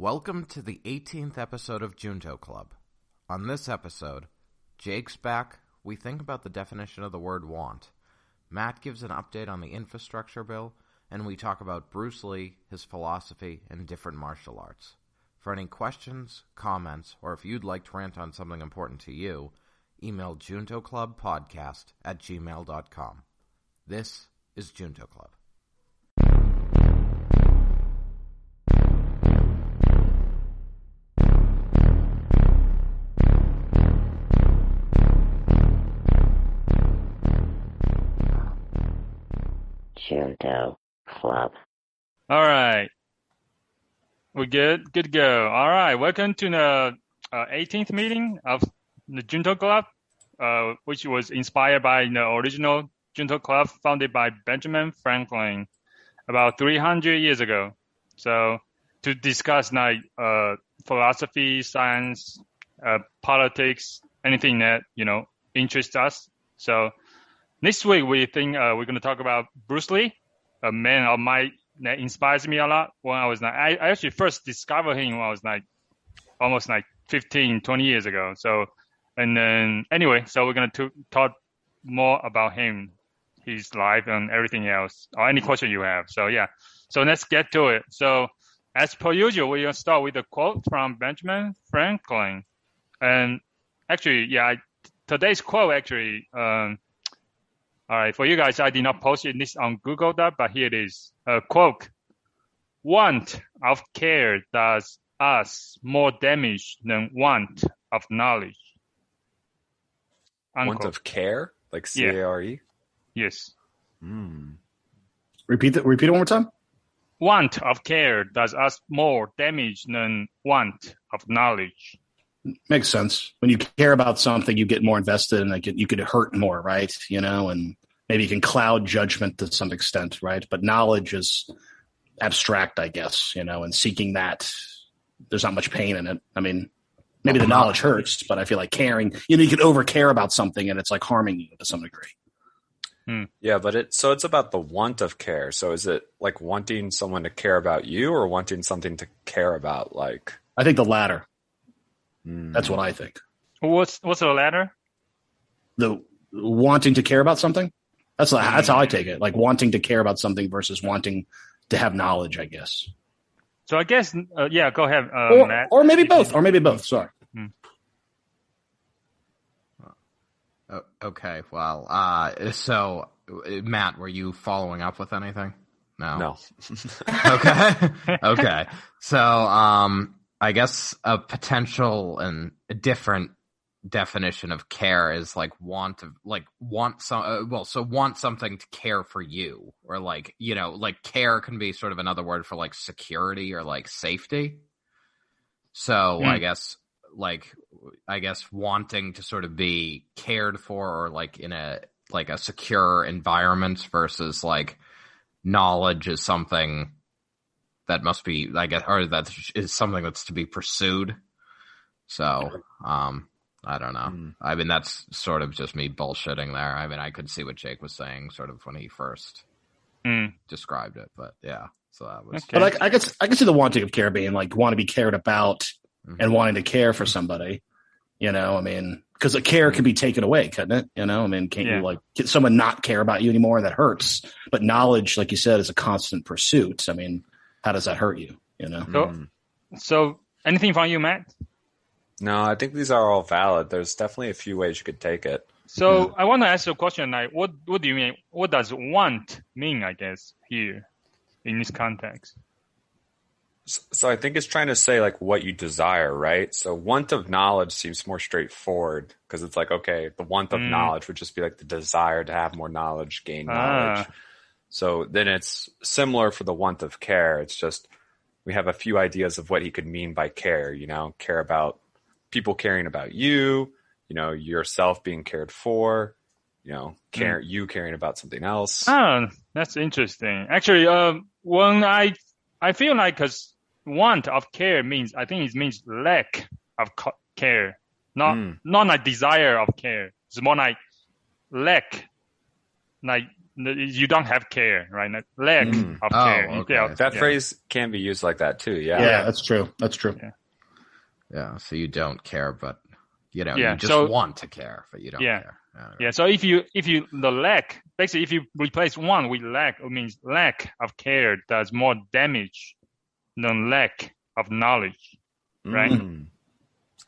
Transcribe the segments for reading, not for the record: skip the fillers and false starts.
Welcome to the 18th episode of Junto Club. On this episode, Jake's back, we think about the definition of the word want. Matt gives an update on the infrastructure bill, and we talk about Bruce Lee, his philosophy, and different martial arts. For any questions, comments, or if you'd like to rant on something important to you, email juntoclubpodcast@gmail.com. This is Junto Club. Junto Club. All right. We're good? Good to go. All right. Welcome to the 18th meeting of the Junto Club, which was inspired by the original Junto Club founded by Benjamin Franklin about 300 years ago. So to discuss philosophy, science, politics, anything that, interests us. So this week, we think we're going to talk about Bruce Lee, a man of that inspires me a lot. When I was I actually first discovered him when I was almost 15, 20 years ago. So, and then anyway, so we're going to talk more about him, his life, and everything else, or any question you have. So yeah, so let's get to it. So as per usual, we're going to start with a quote from Benjamin Franklin. And actually, today's quote actually. All right, for you guys, I did not post this on Google Doc, but here it is. Quote, want of care does us more damage than want of knowledge. Unquote. Want of care? Like C-A-R-E? Yes. Repeat it one more time. Want of care does us more damage than want of knowledge. Makes sense. When you care about something, you get more invested and you could hurt more, right? And maybe you can cloud judgment to some extent, right? But knowledge is abstract, I guess, and seeking that, there's not much pain in it. I mean, maybe the knowledge hurts, but I feel like caring, you can over care about something and it's like harming you to some degree. Yeah, but it's about the want of care. So is it like wanting someone to care about you or wanting something to care about? I think the latter. That's what I think. What's the latter? The wanting to care about something. That's how I take it. Like wanting to care about something versus wanting to have knowledge, I guess. So I guess, go ahead, Matt. Or maybe both. Sorry. Okay, well, so Matt, were you following up with anything? No. Okay. So, I guess a potential and a different definition of care is want something to care for you, or care can be sort of another word for security or safety. So I guess wanting to sort of be cared for or in a secure environment versus knowledge is something that must be, I guess, or that is something that's to be pursued. So, I don't know. I mean, that's sort of just me bullshitting there. I mean, I could see what Jake was saying sort of when he first described it, but yeah. So that was. Okay. But I can see the wanting of care being want to be cared about and wanting to care for somebody. I mean, because the care can be taken away, couldn't it? I mean, can't you get someone not care about you anymore? That hurts. But knowledge, like you said, is a constant pursuit. I mean, how does that hurt you? So anything from you, Matt? No, I think these are all valid. There's definitely a few ways you could take it. So I want to ask you a question. What do you mean? What does want mean, I guess, here in this context? So I think it's trying to say what you desire, right? So want of knowledge seems more straightforward because it's okay, the want of knowledge would just be the desire to have more knowledge, gain knowledge. So then it's similar for the want of care. It's just we have a few ideas of what he could mean by care, care about people caring about you, yourself being cared for, you caring about something else. Oh, that's interesting. Actually, when I feel because want of care means, I think it means lack of care, not desire of care. It's more lack, you don't have care, right? Lack of care. Okay. That phrase can be used like that too. Yeah. Yeah, that's true. That's true. Yeah, so you don't care, but you Yeah, just so- want to care, but you don't care. Yeah. So if you the lack, basically, if you replace one with lack, it means lack of care does more damage than lack of knowledge, right?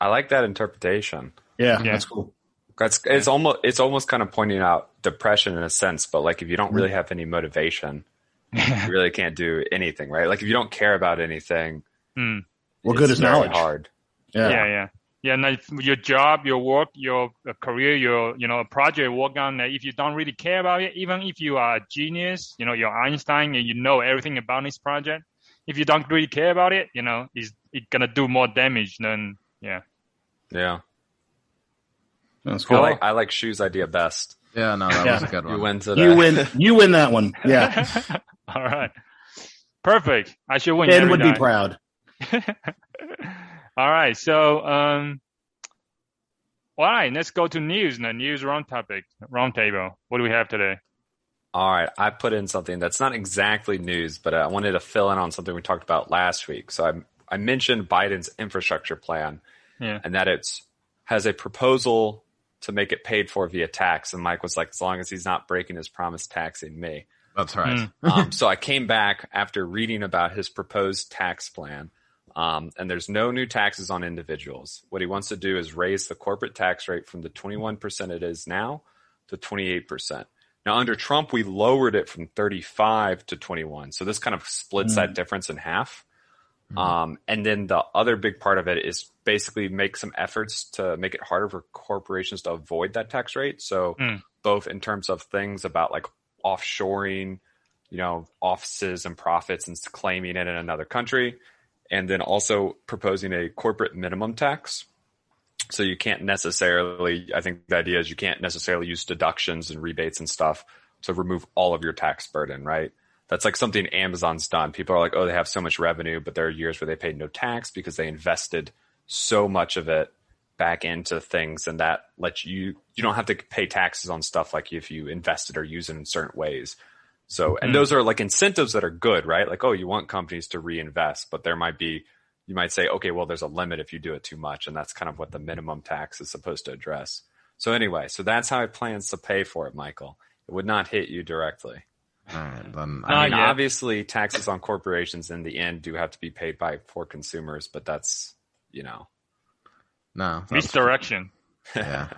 I like that interpretation. Yeah, Yeah. that's cool. It's almost kind of pointing out depression in a sense, but like if you don't really have any motivation, you really can't do anything, right? Like if you don't care about anything, Well, good it's is very knowledge. hard. Yeah. Now, your job, your work, your career, your project you work on. If you don't really care about it, even if you are a genius, you're Einstein and you know everything about this project, if you don't really care about it, it's gonna do more damage than Yeah. That's cool. I like Shu's idea best. Yeah, no, that was a good one. You win today. You win that one. Yeah. All right, perfect. I should win. Ben every would be time. proud. All right, so all right, let's go to news. The news roundtable. What do we have today? All right, I put in something that's not exactly news, but I wanted to fill in on something we talked about last week. So I mentioned Biden's infrastructure plan, and that has a proposal to make it paid for via tax. And Mike was like, as long as he's not breaking his promise taxing me. That's right. So I came back after reading about his proposed tax plan. And there's no new taxes on individuals. What he wants to do is raise the corporate tax rate from the 21% it is now to 28%. Now, under Trump, we lowered it from 35 to 21. So this kind of splits that difference in half. And then the other big part of it is basically make some efforts to make it harder for corporations to avoid that tax rate. So both in terms of things about like offshoring, offices and profits and claiming it in another country. And then also proposing a corporate minimum tax. So you can't necessarily, I think the idea is you can't necessarily use deductions and rebates and stuff to remove all of your tax burden, right? That's like something Amazon's done. People are like, oh, they have so much revenue, but there are years where they paid no tax because they invested so much of it back into things, and that lets you don't have to pay taxes on stuff like if you invested or use it in certain ways. So, and those are like incentives that are good, right? Like, oh, you want companies to reinvest, but you might say, okay, well, there's a limit if you do it too much. And that's kind of what the minimum tax is supposed to address. So anyway, so that's how he plans to pay for it, Michael. It would not hit you directly. All right, then, Obviously taxes on corporations in the end do have to be paid for consumers, but that's, no. That's, Misdirection. Yeah.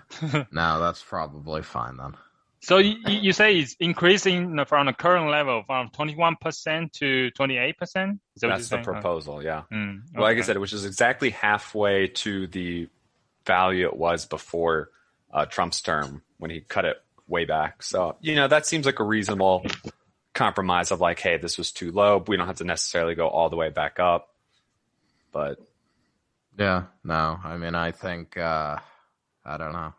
No, that's probably fine then. So you say it's increasing from the current level from 21% to 28%? That's the proposal, yeah. Okay. Well, like I said, which is exactly halfway to the value it was before Trump's term when he cut it way back. So, that seems like a reasonable compromise of like, hey, this was too low. We don't have to necessarily go all the way back up. But yeah, no, I mean, I think, I don't know.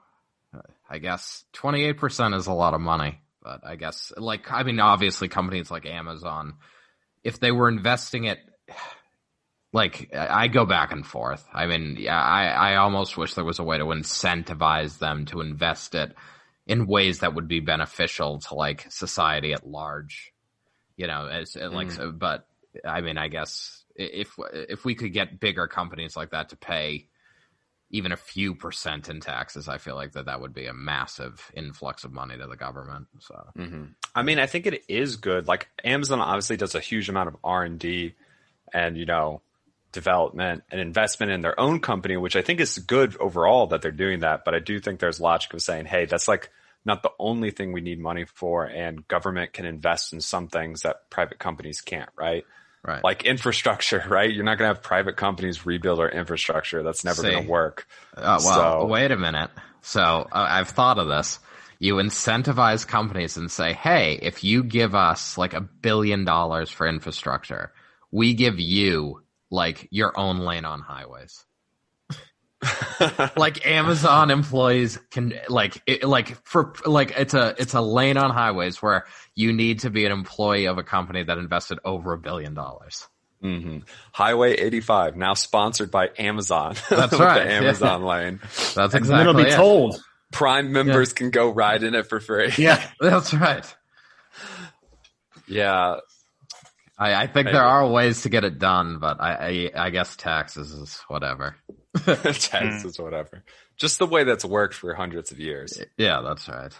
I guess 28% is a lot of money, but I guess obviously companies like Amazon, if they were investing it, like I go back and forth. I mean, yeah, I almost wish there was a way to incentivize them to invest it in ways that would be beneficial to like society at large, but I mean, I guess if we could get bigger companies like that to pay even a few percent in taxes, I feel like that would be a massive influx of money to the government. So, I mean, I think it is good. Like Amazon obviously does a huge amount of R&D and, development and investment in their own company, which I think is good overall that they're doing that. But I do think there's logic of saying, hey, that's like not the only thing we need money for, and government can invest in some things that private companies can't, right? Right. Like infrastructure, right? You're not going to have private companies rebuild our infrastructure. That's never going to work. Wait a minute. So I've thought of this. You incentivize companies and say, hey, if you give us like $1 billion for infrastructure, we give you like your own lane on highways. Like Amazon employees can it's a lane on highways where you need to be an employee of a company that invested over $1 billion. Highway 85 now sponsored by Amazon. That's right. The Amazon lane. That's exactly. It'll be told. Prime members can go ride in it for free. Yeah, that's right. Yeah. I think there are ways to get it done, but I guess taxes is whatever. Taxes, whatever. Just the way that's worked for hundreds of years. Yeah, that's right.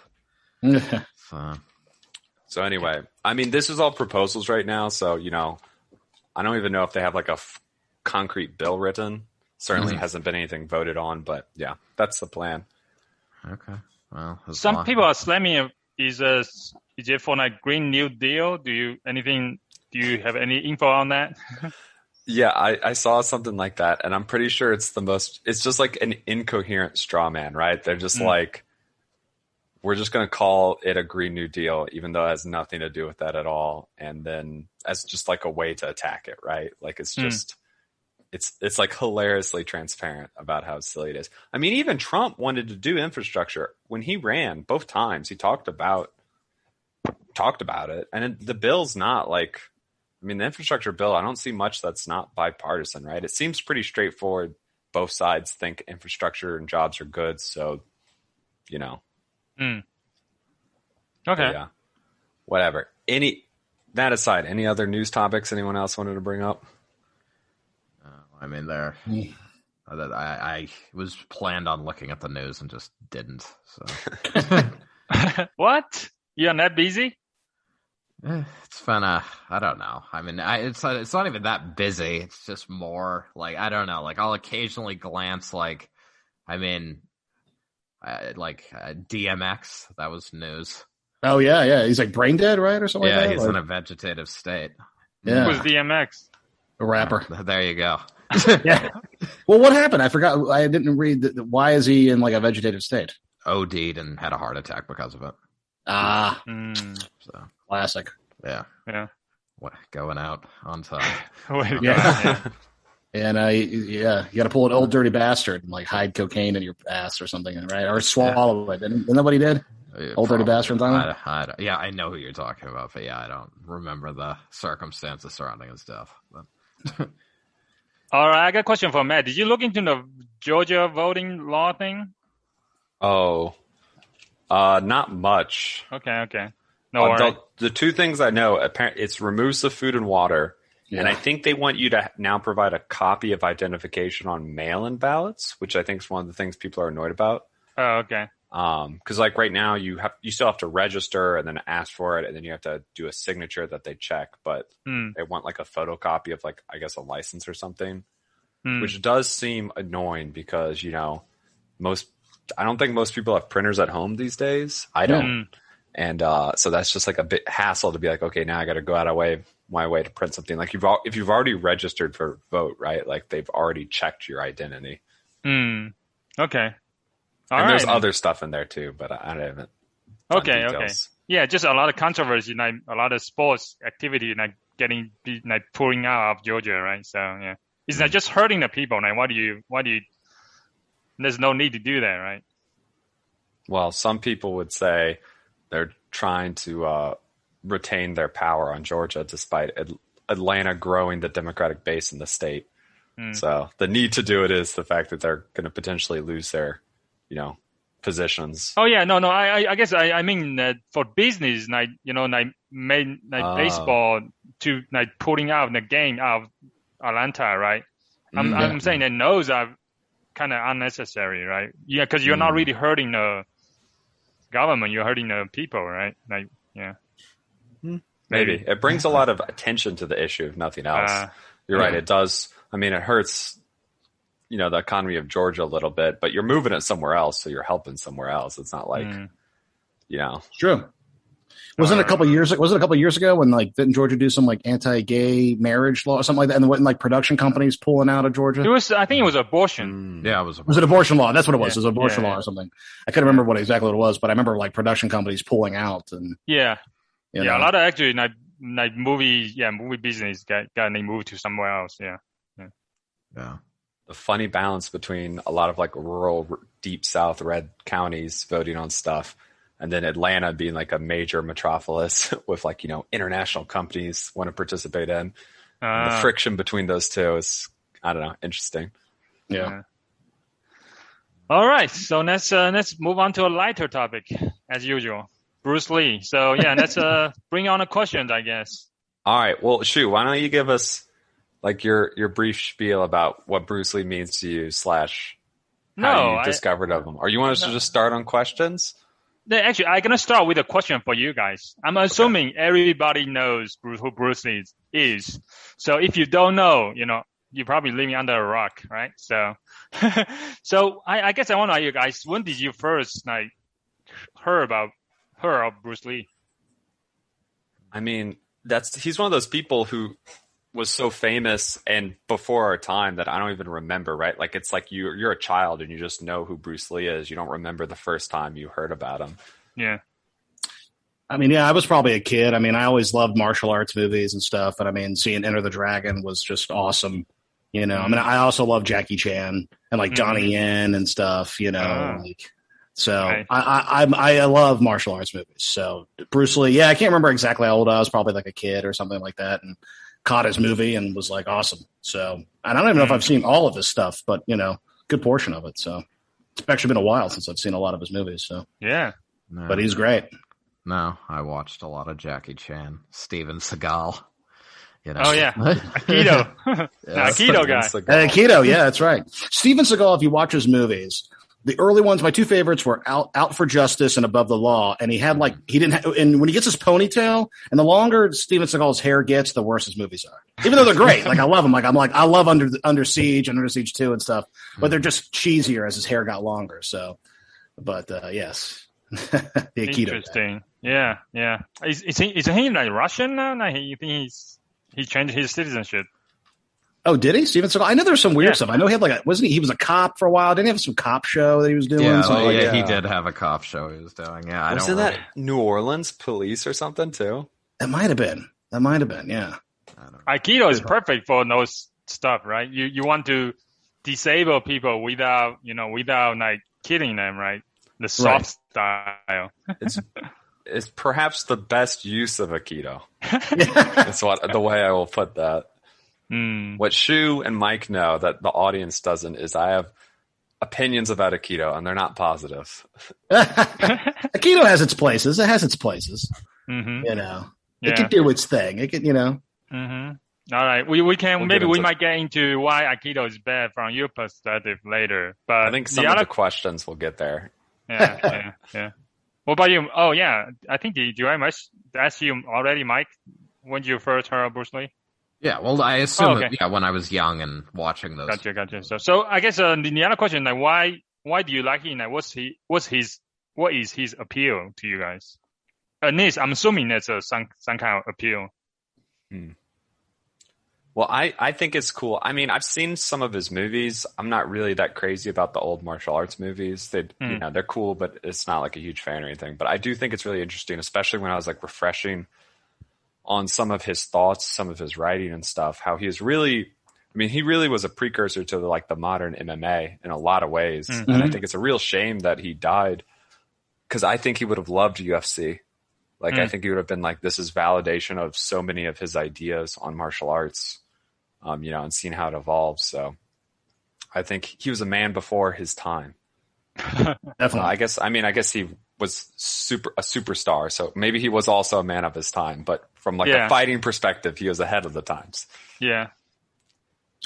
So anyway, I mean, this is all proposals right now. So, I don't even know if they have like a concrete bill written. Certainly hasn't been anything voted on, but yeah, that's the plan. Okay. Well, some people are slamming. Is it for like Green New Deal? Do you have any info on that? Yeah, I saw something like that, and I'm pretty sure it's just like an incoherent straw man, right? They're just like, we're just going to call it a Green New Deal, even though it has nothing to do with that at all. And then as just like a way to attack it, right? Like it's just, it's like hilariously transparent about how silly it is. I mean, even Trump wanted to do infrastructure when he ran both times. He talked about it, and the bill's not like, I mean, the infrastructure bill, I don't see much that's not bipartisan, right? It seems pretty straightforward. Both sides think infrastructure and jobs are good. So, Okay. Yeah. Whatever. That aside, any other news topics anyone else wanted to bring up? I mean, I was planned on looking at the news and just didn't. So. What? You're not busy? It's kind of, I don't know. I mean, it's not even that busy. It's just more like, I don't know. Like I'll occasionally glance like, I mean, DMX, that was news. Oh yeah. He's like brain dead, right, or something. Yeah, like that? he's in a vegetative state. Yeah, Who's DMX? a rapper. There you go. Yeah. Well, what happened? I forgot. I didn't read. Why is he in like a vegetative state? OD'd and had a heart attack because of it. So classic. Yeah. What, going out on time. Yeah. And you got to pull an old dirty bastard and like hide cocaine in your ass or something, right? Or swallow it. Isn't that what he did? Old dirty bastard. Yeah, I know who you're talking about, but yeah, I don't remember the circumstances surrounding his death. But. All right, I got a question for Matt. Did you look into the Georgia voting law thing? Oh, not much. Okay. No worries. The two things I know, apparently, it removes the food and water. Yeah. And I think they want you to now provide a copy of identification on mail-in ballots, which I think is one of the things people are annoyed about. Oh, okay. Because like right now you still have to register and then ask for it, and then you have to do a signature that they check, but they want like a photocopy of like, I guess, a license or something, which does seem annoying because, I don't think most people have printers at home these days. I don't. And so that's just like a bit hassle to be like, okay, now I got to go out of my way to print something. Like if you've already registered for vote, right? Like they've already checked your identity. Okay. And there's other stuff in there too, but I haven't. Okay. Yeah, just a lot of controversy, like a lot of sports activity, like pouring out of Georgia, right? So yeah, it's not just hurting the people. Like, why do you? There's no need to do that, right? Well, some people would say they're trying to retain their power on Georgia, despite Atlanta growing the Democratic base in the state. So the need to do it is the fact that they're going to potentially lose their positions. Oh yeah, no. I guess I mean that for business, baseball to pulling out the game out of Atlanta, right? I'm saying that those are kind of unnecessary, right? Yeah, because you're not really hurting the government, you're hurting the people, right? Maybe it brings a lot of attention to the issue, if nothing else. You're right. It does. I mean, it hurts. The economy of Georgia a little bit, but you're moving it somewhere else, so you're helping somewhere else. It's not like, It's true. Wasn't it a couple years ago when didn't Georgia do some anti-gay marriage law or something like that, and wasn't production companies pulling out of Georgia? I think it was abortion. Yeah, it was. Was it abortion law? That's what it was. It was abortion law or something. I couldn't remember exactly what it was, but I remember production companies pulling out and. Yeah. A lot of actually movie business got moved to somewhere else. Yeah. The funny balance between a lot of rural deep South red counties voting on stuff, and then Atlanta being a major metropolis with international companies want to participate in. The friction between those two is, I don't know, interesting. Yeah. All right, so let's move on to a lighter topic as usual. Bruce Lee. So yeah, let's bring on the questions, I guess. All right. Well, Shu, why don't you give us like your brief spiel about what Bruce Lee means to you / how you discovered of him? Or you want us to just start on questions? Actually, I'm gonna start with a question for you guys. I'm assuming everybody knows who Bruce Lee is. So if you don't know, you're probably living under a rock, right? So, so I guess I want to ask you guys, when did you first heard of Bruce Lee? I mean, he's one of those people who was so famous and before our time that I don't even remember, right? Like it's like you're a child and you just know who Bruce Lee is. You don't remember the first time you heard about him. Yeah. I mean, yeah, I was probably a kid. I mean, I always loved martial arts movies and stuff. And I mean, seeing Enter the Dragon was just awesome. I mean, I also love Jackie Chan and like Donnie Yen and stuff, so right. I love martial arts movies. So Bruce Lee, yeah, I can't remember exactly how old I was, probably like a kid or something like that, and caught his movie and was like awesome. So I don't even know if I've seen all of his stuff, but good portion of it. So it's actually been a while since I've seen a lot of his movies. So yeah, but he's great. No, I watched a lot of Jackie Chan, Steven Seagal. Oh yeah, Aikido, Aikido guy. Aikido, yeah, that's right. Steven Seagal. If you watch his movies, the early ones, my two favorites were Out for Justice and Above the Law. And and when he gets his ponytail, and the longer Steven Seagal's hair gets, the worse his movies are. Even though they're great, like I love them. I love Under Siege and Under Siege 2 and stuff, but they're just cheesier as his hair got longer. So, but yes, the Aikido. Interesting. Guy. Yeah. Is he like Russian now? No, he changed his citizenship. Oh, did he? Steven Seagal? I know there's some weird stuff. I know he had he was a cop for a while. Didn't he have some cop show that he was doing? Yeah, he did have a cop show he was doing. Yeah, wasn't that New Orleans police or something too? That might have been, yeah. Aikido is perfect for those stuff, right? You want to disable people without like killing them, right? The soft style. It's perhaps the best use of Aikido. That's the way I will put that. What Shu and Mike know that the audience doesn't is I have opinions about Aikido, and they're not positive. Aikido has its places. It has its places. Mm-hmm. It can do its thing. It can, Mm-hmm. All right, we can we might get into why Aikido is bad from your perspective later. But I think some of the questions will get there. Yeah. What about you? Oh yeah, I think do I must ask you already, Mike? When you first heard of Bruce Li? Yeah, well, I assume when I was young and watching those. Gotcha. So I guess the other question, like, why do you like him? Like, what is his appeal to you guys? At least I'm assuming that's some kind of appeal. Well, I think it's cool. I mean, I've seen some of his movies. I'm not really that crazy about the old martial arts movies. They're cool, but it's not like a huge fan or anything. But I do think it's really interesting, especially when I was like refreshing on some of his thoughts, some of his writing and stuff, how he really was a precursor to the modern MMA in a lot of ways. Mm-hmm. And I think it's a real shame that he died, because I think he would have loved UFC. I think he would have been like, this is validation of so many of his ideas on martial arts, and seeing how it evolves. So I think he was a man before his time. Definitely. I guess he was a superstar. So maybe he was also a man of his time, but from a fighting perspective, he was ahead of the times. Yeah.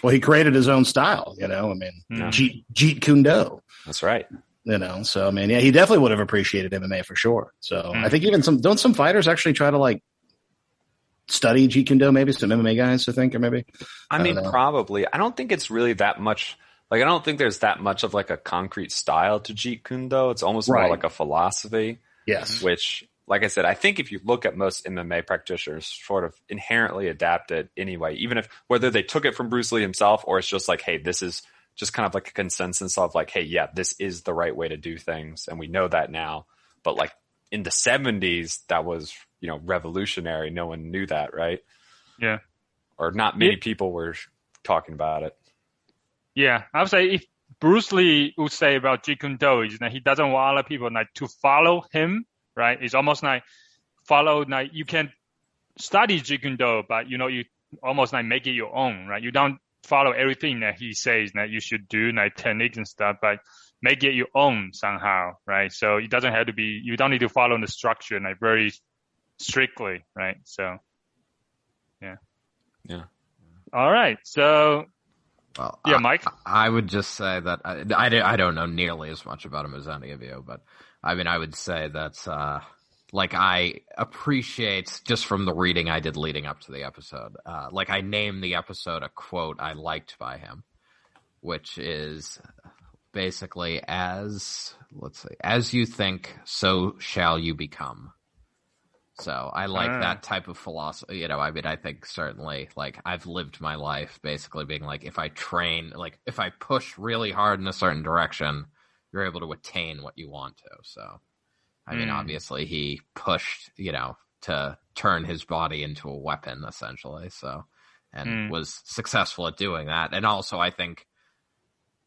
Well, he created his own style, Jeet Kune Do. That's right. So he definitely would have appreciated MMA for sure. So I think even some fighters actually try to study Jeet Kune Do, maybe some MMA guys, I think, or maybe. Probably. I don't think it's really that much. I don't think there's that much of a concrete style to Jeet Kune Do. It's almost more like a philosophy. Yes. Which, like I said, I think if you look at most MMA practitioners, sort of inherently adapt it anyway, even if whether they took it from Bruce Lee himself or it's just hey, this is just kind of a consensus of hey, yeah, this is the right way to do things, and we know that now. But in the 70s, that was revolutionary. No one knew that, right? Yeah. Or not many people were talking about it. Yeah, I would say if Bruce Lee would say about Jeet Kune Do is that he doesn't want other people to follow him, right? It's almost follow, you can study Jeet Kune Do, but you almost make it your own, right? You don't follow everything that he says that you should do, techniques and stuff, but make it your own somehow, right? So it doesn't have to be, you don't need to follow the structure like very strictly, right? So, yeah. Yeah. All right. So, Well, yeah, Mike. I would just say that I don't know nearly as much about him as any of you, but I mean, I would say that's like I appreciate just from the reading I did leading up to the episode. Like I named the episode a quote I liked by him, which is basically as you think, so shall you become. So I like that type of philosophy. You know, I mean, I think certainly, like, I've lived my life basically being like, if I train, like, if I push really hard in a certain direction, you're able to attain what you want to. So, I mean, obviously he pushed, you know, to turn his body into a weapon, essentially. So, and was successful at doing that. And also, I think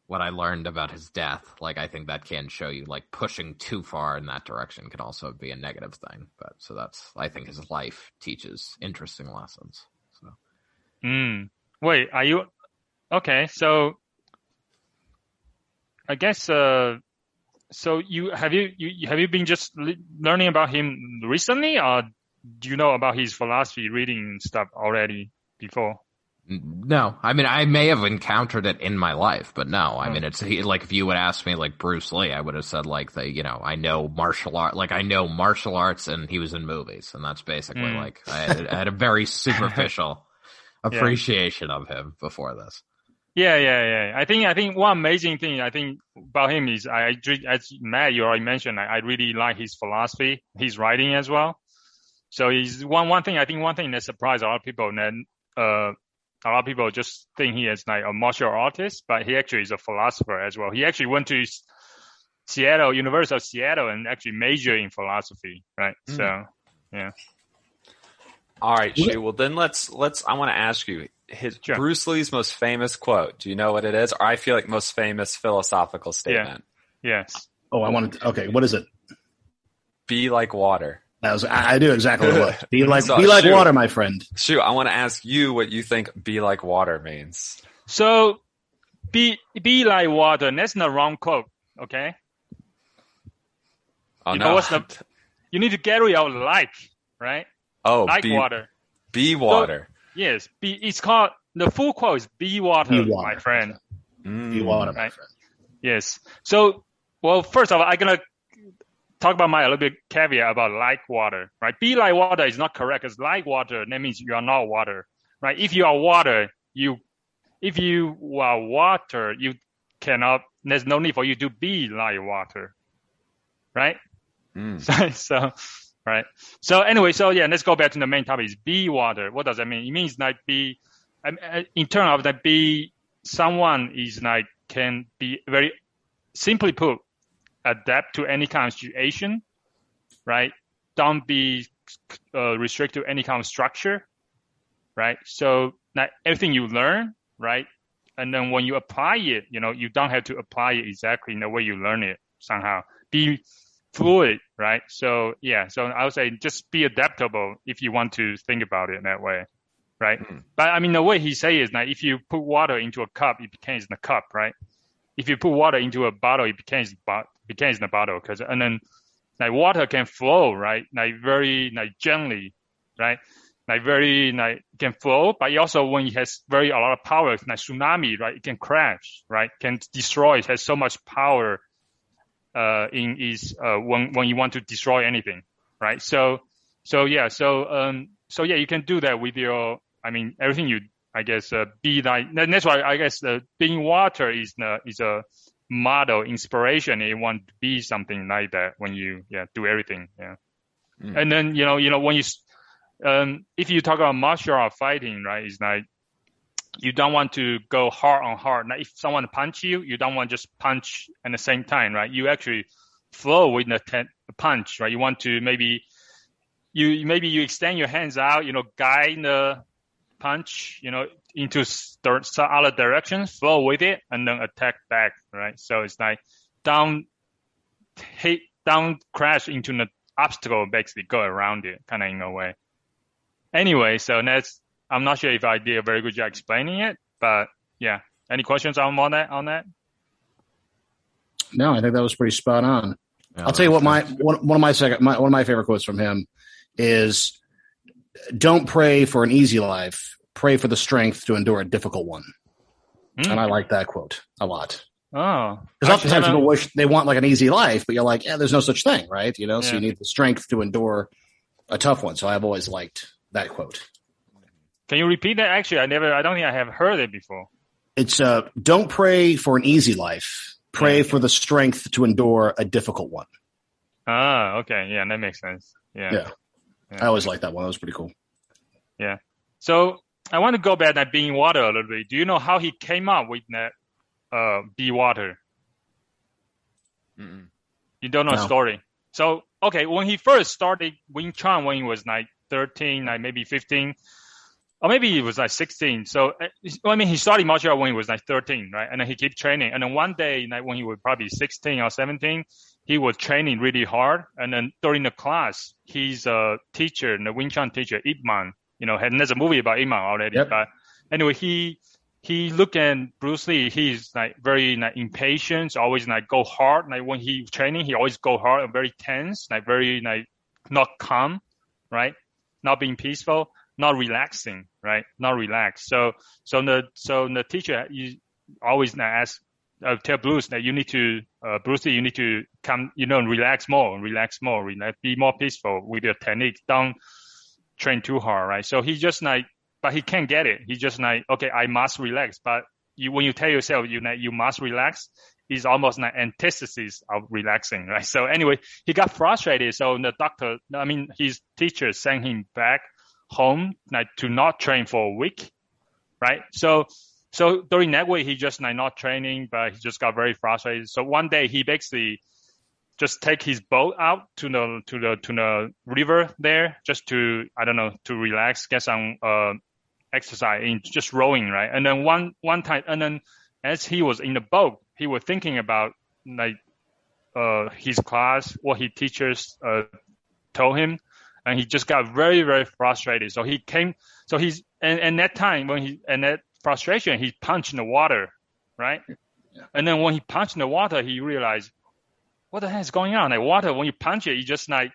what I learned about his death, like, I think that can show you, like, pushing too far in that direction can also be a negative thing. But so that's, I think his life teaches interesting lessons. So, wait, are you okay? So, I guess, so have you been just learning about him recently, or do you know about his philosophy reading stuff already before? No, I mean, I may have encountered it in my life, but no, I mean, it's like if you would ask me like Bruce Lee, I would have said like you know, I know martial arts and he was in movies, and that's basically like I had a very superficial appreciation of him before this. Yeah. I think one amazing thing I think about him is as Matt, you already mentioned, I really like his philosophy, his writing as well. So he's one thing that surprised a lot of people, and then a lot of people just think he is like a martial artist, but he actually is a philosopher as well. He actually went to University of Seattle, and actually majored in philosophy, right? So, yeah. All right, Shu. Well, then I want to ask you Bruce Lee's most famous quote. Do you know what it is? Or I feel like most famous philosophical statement. Yeah. Yes. Oh, okay. What is it? Be like water. I do exactly what it was. Be like Shu, water, my friend. Shu, I want to ask you what you think "be like water" means. So, be like water. That's the wrong quote. Okay. Oh, you know what's you need to get rid of like, right? Oh, like water. Be water. So, yes. It's called, the full quote is be water, my friend. Be water, my friend. Yes. So, well, first of all, I'm gonna talk about a little bit caveat about like water, right? Be like water is not correct, because like water, that means you are not water, right? If you are water, you cannot, there's no need for you to be like water, right? So, right. So anyway, let's go back to the main topic, is be water. What does that mean? It means like in terms of that, be someone is like, can be very simply put, adapt to any kind of situation, right? Don't be restricted to any kind of structure, right? So like everything you learn, right? And then when you apply it, you know, you don't have to apply it exactly in the way you learn it somehow. Be fluid, right? So yeah, so I would say just be adaptable if you want to think about it that way, right? But I mean, the way he says is like, if you put water into a cup, it becomes the cup, right? If you put water into a bottle, it becomes the bottle, and then like water can flow, right? Like very like gently, right? Like very like can flow, but it also, when it has a lot of power, like tsunami, right? It can crash, right? Can destroy. It has so much power when you want to destroy anything, right? So you can do that with your, I mean, everything you, I guess, be like. That's why I guess being water is a model, inspiration. You want to be something like that when you do everything. Yeah. And then you know when you if you talk about martial art fighting, right, it's like you don't want to go hard on hard. Now, if someone punch you, you don't want to just punch at the same time, right? You actually flow with the punch, right? You want to maybe you extend your hands out, you know, guide the punch, you know, into other directions, flow with it, and then attack back, right? So it's like don't crash into the obstacle, basically go around it, kind of in a way. Anyway, so I'm not sure if I did a very good job explaining it, but yeah. Any questions on that? No, I think that was pretty spot on. Yeah, I'll tell you what, one of my favorite quotes from him is, "Don't pray for an easy life. Pray for the strength to endure a difficult one." And I like that quote a lot. Oh, because oftentimes people wish they want like an easy life, but you're like, yeah, there's no such thing, right? You know, so Yeah. you need the strength to endure a tough one. So I've always liked that quote. Can you repeat that? Actually, I don't think I have heard it before. It's don't pray for an easy life. Pray for the strength to endure a difficult one. Ah, okay. Yeah, that makes sense. Yeah. I always liked that one. That was pretty cool. Yeah. So I want to go back at being water a little bit. Do you know how he came up with that be water? Mm-mm. You don't know the No. story. So, okay, when he first started Wing Chun when he was like 13, like maybe 15, or maybe he was like 16. So, I mean, he started martial art when he was like 13, right? And then he kept training. And then one day, like when he was probably 16 or 17, he was training really hard. And then during the class, his teacher, the Wing Chun teacher, Ip Man, you know, and there's a movie about Ip Man already. Yep. But anyway, he looked at Bruce Lee. He's like very like impatient, always like go hard. Like when he training, he always go hard and very tense, like very like not calm, right? Not being peaceful, not relaxing, right? Not relaxed. So the teacher always ask, tell Bruce that you need to, Bruce Lee, you need to come, you know, relax more, be more peaceful with your technique. Don't train too hard, right? So he just like, but he can't get it. He's just like, okay, I must relax. But when you tell yourself you must relax, it's almost like antithesis of relaxing, right? So anyway, he got frustrated. So his teacher sent him back home, like to not train for a week, right? So during that week, he just like not training, but he just got very frustrated. So one day he basically just take his boat out to the river there, just to, I don't know, to relax, get some exercise in just rowing, right? And then one time, and then as he was in the boat, he was thinking about like his class, what his teachers told him, and he just got very, very frustrated. So he came, so he's and that time and that frustration, he punched in the water, right? Yeah. And then when he punched in the water, he realized, what the heck is going on? Like water, when you punch it, it just like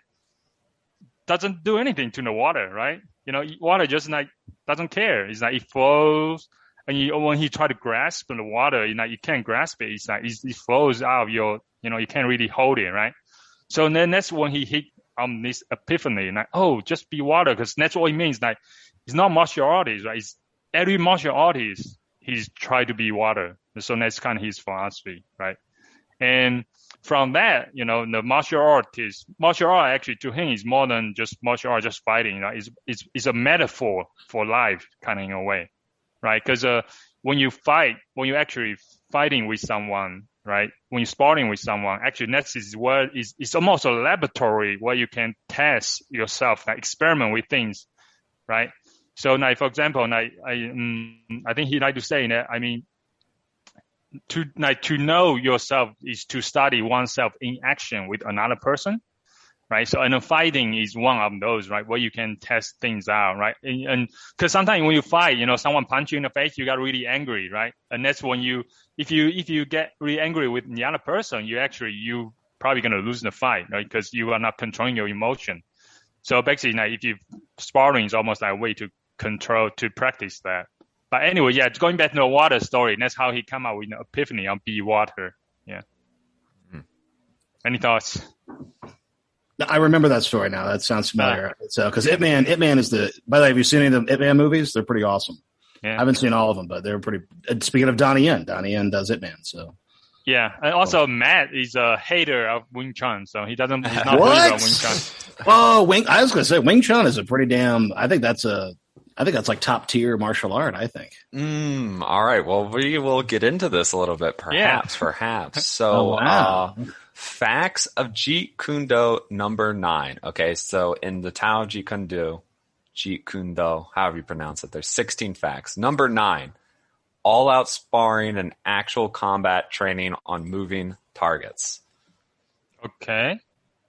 doesn't do anything to the water, right? You know, water just like doesn't care. It's like it flows, and when he try to grasp the water, you know, you can't grasp it. It's like it flows out of your, you know, you can't really hold it, right? So then that's when he hit this epiphany, like, oh, just be water, because that's what it means. Like, it's not martial artist, right? It's every martial artist, he's tried to be water. So that's kind of his philosophy, right? And from that, you know, the martial art actually to him is more than just martial art, just fighting. You know, it's a metaphor for life, kind of in a way, right? Because when you actually fighting with someone, right? When you're sparring with someone, actually that is where it's almost a laboratory where you can test yourself, like experiment with things, right? So now, for example, I think he like to say that, I mean, to know yourself is to study oneself in action with another person, right? So, and fighting is one of those, right, where you can test things out, right? And because sometimes when you fight, you know, someone punch you in the face, you got really angry, right? And that's when if you get really angry with the other person, you probably gonna lose the fight, right? Because you are not controlling your emotion. So basically, like, if you sparring is almost like a way to practice that. But anyway, yeah, going back to the water story, that's how he come up with the epiphany on be water. Yeah. Any thoughts? I remember that story now. That sounds familiar. So, because Ip Man is by the way, have you seen any of the Ip Man movies? They're pretty awesome. Yeah. I haven't seen all of them, but they're pretty. Speaking of Donnie Yen does Ip Man. So. Yeah, and also Matt is a hater of Wing Chun, so he's not What? believer of Wing Chun. Oh, I was going to say Wing Chun is a pretty damn. I think that's like top tier martial art. I think. All right. Well, we will get into this a little bit, perhaps. So, Oh, wow. facts of Jeet Kune Do number 9. Okay, so in the Tao Jeet Kune Do, however you pronounce it, there's 16 facts. Number 9, all-out sparring and actual combat training on moving targets. Okay.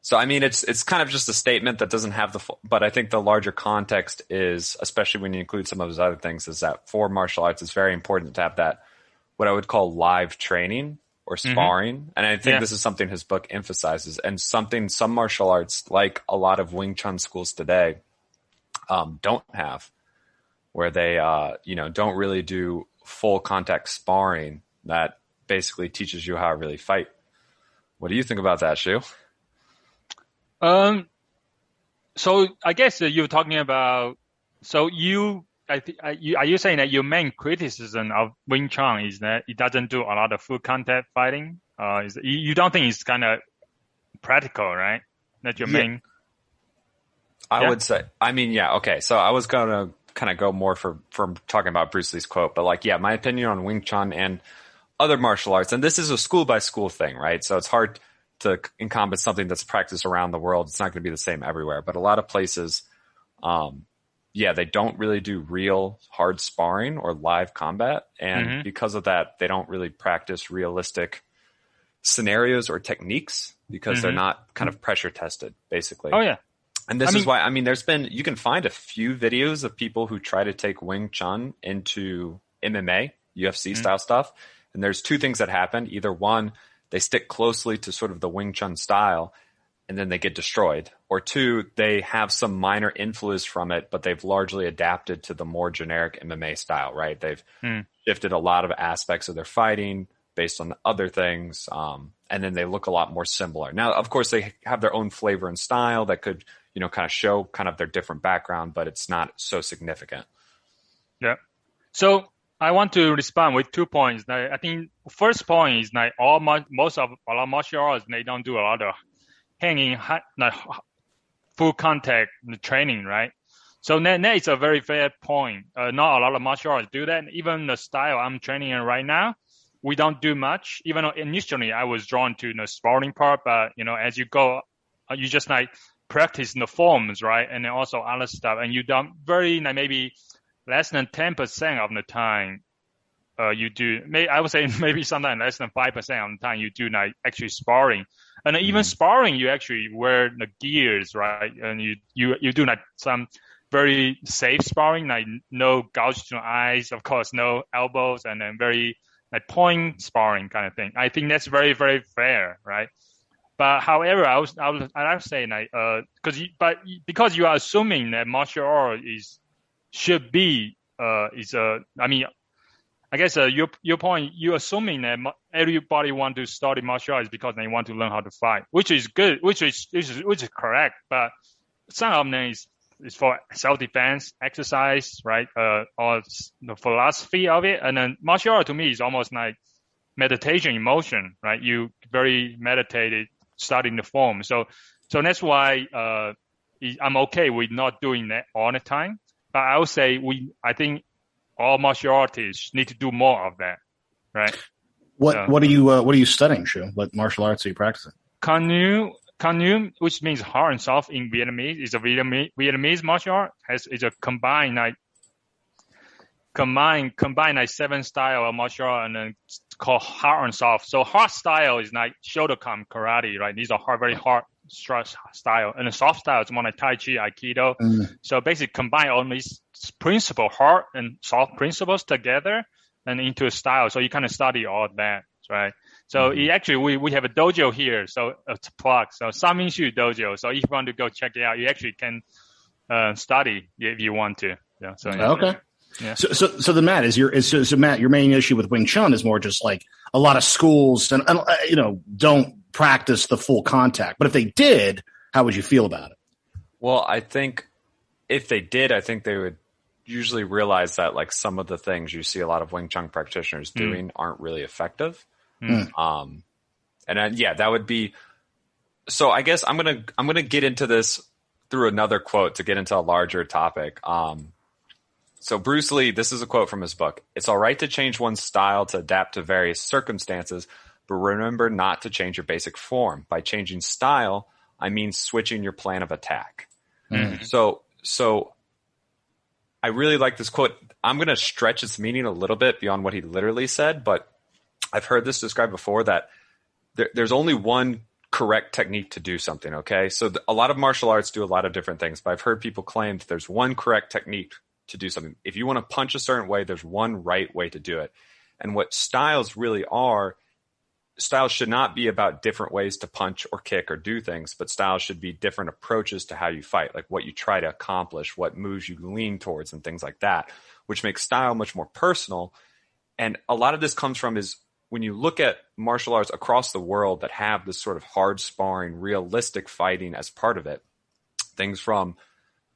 So, I mean, it's kind of just a statement that doesn't have but I think the larger context is, especially when you include some of those other things, is that for martial arts, it's very important to have that, what I would call live training. or sparring. And I think this is something his book emphasizes, and something some martial arts, like a lot of Wing Chun schools today, don't have, where they, don't really do full contact sparring that basically teaches you how to really fight. What do you think about that, Shu? So I guess you're talking about, are you saying that your main criticism of Wing Chun is that it doesn't do a lot of full contact fighting? You don't think it's kind of practical, right? That's your main. I would say, okay. So I was going to kind of go more from talking about Bruce Lee's quote, but my opinion on Wing Chun and other martial arts, and this is a school by school thing, right? So it's hard to encompass something that's practiced around the world. It's not going to be the same everywhere, but a lot of places, they don't really do real hard sparring or live combat. And because of that, they don't really practice realistic scenarios or techniques because they're not kind of pressure tested, basically. Oh, yeah. And this is why, you can find a few videos of people who try to take Wing Chun into MMA, UFC style stuff. And there's two things that happen. Either one, they stick closely to sort of the Wing Chun style and then they get destroyed. Or two, they have some minor influence from it, but they've largely adapted to the more generic MMA style, right? They've shifted a lot of aspects of their fighting based on other things. And then they look a lot more similar. Now, of course, they have their own flavor and style that could, kind of show kind of their different background, but it's not so significant. Yeah. So I want to respond with 2 points. I think first point is most of a lot of martial arts, they don't do a lot of full contact training, right? So that is a very fair point. Not a lot of martial arts do that. Even the style I'm training in right now, we don't do much. Even though initially I was drawn to the sparring part, but as you go, you just practice the forms, right? And then also other stuff, and you don't maybe less than 10% of the time, you do. I would say maybe sometimes less than 5% of the time you do actually sparring, and even sparring you actually wear the gears, right? And you do some very safe sparring, no gouge to the eyes, of course, no elbows, and then very point sparring kind of thing. I think that's very, very fair, right? But however, I would say because you are assuming that martial art should be I guess your point, you're assuming that everybody want to study martial arts because they want to learn how to fight, which is good, which is correct. But some of them is for self-defense, exercise, right? Or the philosophy of it. And then martial art to me is almost like meditation in motion, right? You very meditated, studying the form. So that's why I'm okay with not doing that all the time. But I would say I think all martial artists need to do more of that, right? What are you studying, Shu? What martial arts are you practicing? Canyu, which means hard and soft in Vietnamese, is a Vietnamese martial art. It's a combined 7 style of martial art, and then it's called hard and soft. So hard style is like Shotokan karate, right? These are very hard style, and the soft style is more like Tai Chi, Aikido. So basically combine all these principles, hard and soft principles together and into a style. So you kind of study all that, right? So we have a dojo here, so it's a plug. So Samin Shu Dojo. So if you want to go check it out, you actually can study if you want to. Yeah. So okay. Yeah. So the Matt Matt, your main issue with Wing Chun is more just like a lot of schools and don't practice the full contact. But if they did, how would you feel about it? Well, I think if they did, I think they would usually realize that some of the things you see a lot of Wing Chun practitioners doing aren't really effective. And that would be. So I guess I'm gonna get into this through another quote to get into a larger topic. So Bruce Lee, this is a quote from his book. "It's all right to change one's style to adapt to various circumstances, but remember not to change your basic form. By changing style, I mean switching your plan of attack." So I really like this quote. I'm going to stretch its meaning a little bit beyond what he literally said, but I've heard this described before that there's only one correct technique to do something, okay? So a lot of martial arts do a lot of different things, but I've heard people claim that there's one correct technique to do something. If you want to punch a certain way, there's one right way to do it. And what styles really are styles should not be about different ways to punch or kick or do things, but styles should be different approaches to how you fight, like what you try to accomplish, what moves you lean towards, and things like that, which makes style much more personal. And a lot of this comes from is when you look at martial arts across the world that have this sort of hard sparring, realistic fighting as part of it, things from